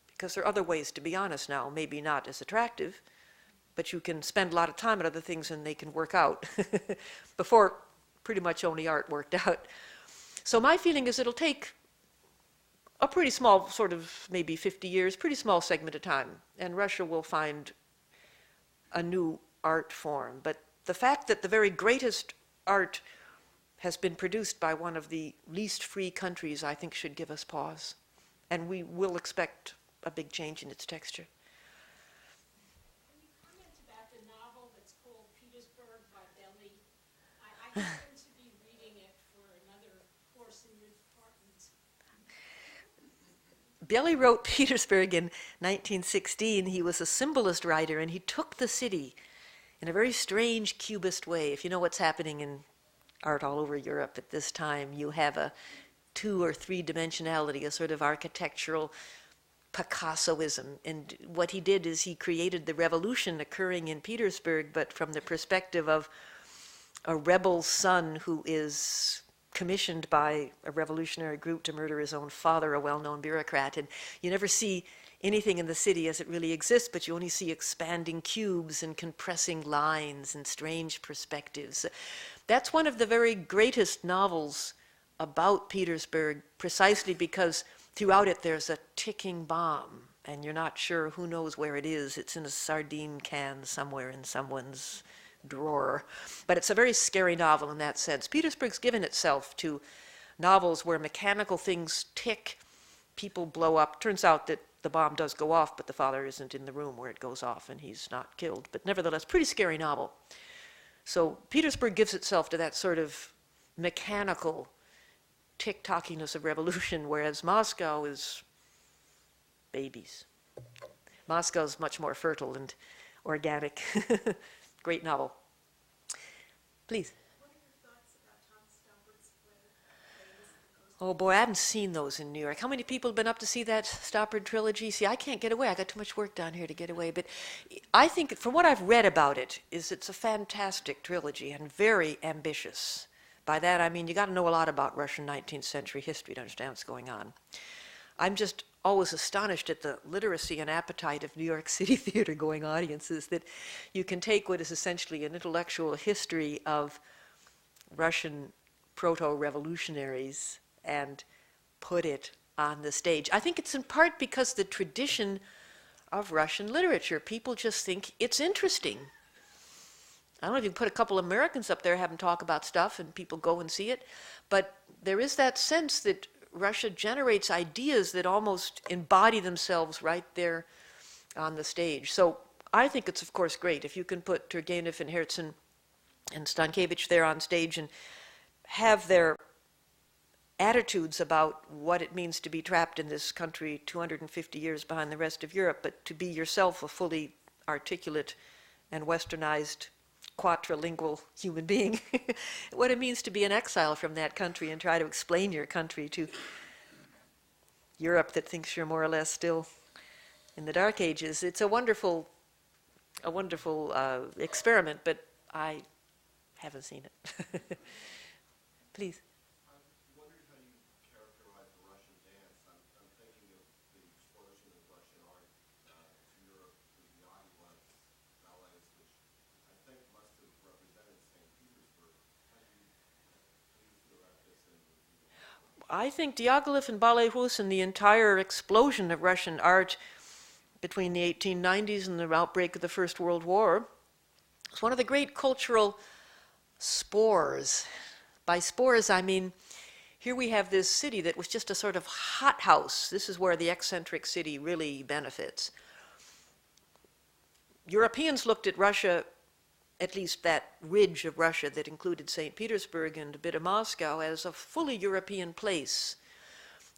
because there are other ways to be honest now, maybe not as attractive, but you can spend a lot of time at other things and they can work out. Before, pretty much only art worked out. So my feeling is it'll take a pretty small, sort of maybe 50 years, pretty small segment of time, and Russia will find a new art form. But the fact that the very greatest art has been produced by one of the least free countries, I think should give us pause. And we will expect a big change in its texture. Can you comment about the novel that's called Petersburg by Belly? I happen to be reading it for another course in your department. Belly wrote Petersburg in 1916. He was a symbolist writer, and he took the city in a very strange cubist way. If you know what's happening in art all over Europe at this time, you have a 2 or 3 dimensionality, a sort of architectural Picassoism. And what he did is he created the revolution occurring in Petersburg, but from the perspective of a rebel son who is commissioned by a revolutionary group to murder his own father, a well-known bureaucrat. And you never see anything in the city as it really exists, but you only see expanding cubes and compressing lines and strange perspectives. That's one of the very greatest novels about Petersburg, precisely because throughout it there's a ticking bomb, and you're not sure who knows where it is. It's in a sardine can somewhere in someone's drawer. But it's a very scary novel in that sense. Petersburg's given itself to novels where mechanical things tick, people blow up. Turns out that the bomb does go off, but the father isn't in the room where it goes off, and he's not killed. But nevertheless, pretty scary novel. So Petersburg gives itself to that sort of mechanical tick-tockiness of revolution, whereas Moscow is babies. Moscow's much more fertile and organic. Great novel. Please. What are your thoughts about Tom Stoppard's play, Oh boy, I haven't seen those in New York. How many people have been up to see that Stoppard trilogy? See, I can't get away. I got too much work down here to get away. But I think, from what I've read about it, is it's a fantastic trilogy and very ambitious. By that I mean you got to know a lot about Russian 19th century history to understand what's going on. I'm just always astonished at the literacy and appetite of New York City theater going audiences, that you can take what is essentially an intellectual history of Russian proto-revolutionaries and put it on the stage. I think it's in part because the tradition of Russian literature, people just think it's interesting. I don't know if you can put a couple Americans up there, have them talk about stuff, and people go and see it, but there is that sense that Russia generates ideas that almost embody themselves right there on the stage. So I think it's, of course, great if you can put Turgenev and Herzen and Stankiewicz there on stage and have their attitudes about what it means to be trapped in this country 250 years behind the rest of Europe, but to be yourself a fully articulate and westernized quadrilingual human being, what it means to be an exile from that country and try to explain your country to Europe that thinks you're more or less still in the Dark Ages. It's a wonderful experiment, but I haven't seen it. Please. I think Diaghilev and Ballet Russe and the entire explosion of Russian art between the 1890s and the outbreak of the First World War was one of the great cultural spores. By spores, I mean, here we have this city that was just a sort of hothouse. This is where the eccentric city really benefits. Europeans looked at Russia, at least that ridge of Russia that included St. Petersburg and a bit of Moscow, as a fully European place.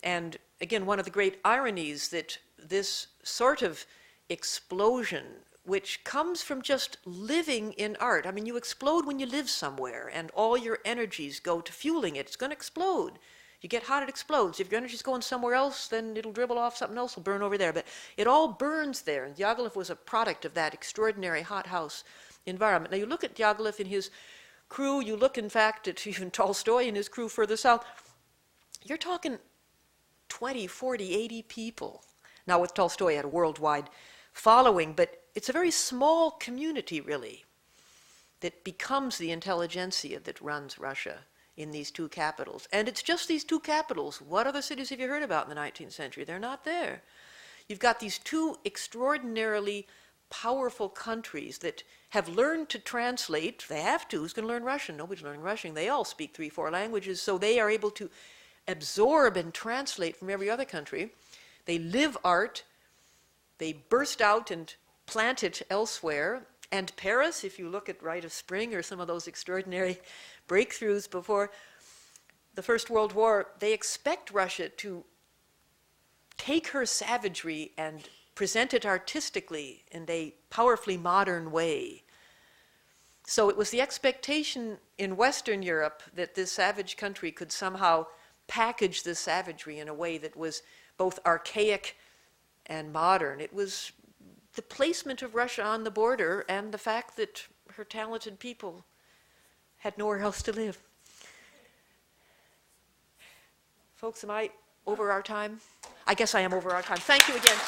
And again, one of the great ironies that this sort of explosion, which comes from just living in art, I mean, you explode when you live somewhere, and all your energies go to fueling it. It's going to explode. You get hot, it explodes. If your energy's going somewhere else, then it'll dribble off, something else will burn over there. But it all burns there, and Diaghilev was a product of that extraordinary hothouse environment. Now you look at Diaghilev and his crew, you look in fact at even Tolstoy and his crew further south, you're talking 20, 40, 80 people. Now with Tolstoy he had a worldwide following, but it's a very small community really that becomes the intelligentsia that runs Russia in these two capitals. And it's just these two capitals. What other cities have you heard about in the 19th century? They're not there. You've got these two extraordinarily powerful countries that have learned to translate. They have to. Who's going to learn Russian? Nobody's learning Russian. They all speak 3-4 languages, so they are able to absorb and translate from every other country. They live art. They burst out and plant it elsewhere. And Paris, if you look at Rite of Spring or some of those extraordinary breakthroughs before the First World War, they expect Russia to take her savagery and present it artistically in a powerfully modern way. So it was the expectation in Western Europe that this savage country could somehow package this savagery in a way that was both archaic and modern. It was the placement of Russia on the border and the fact that her talented people had nowhere else to live. Folks, am I over our time? I guess I am over our time. Thank you again.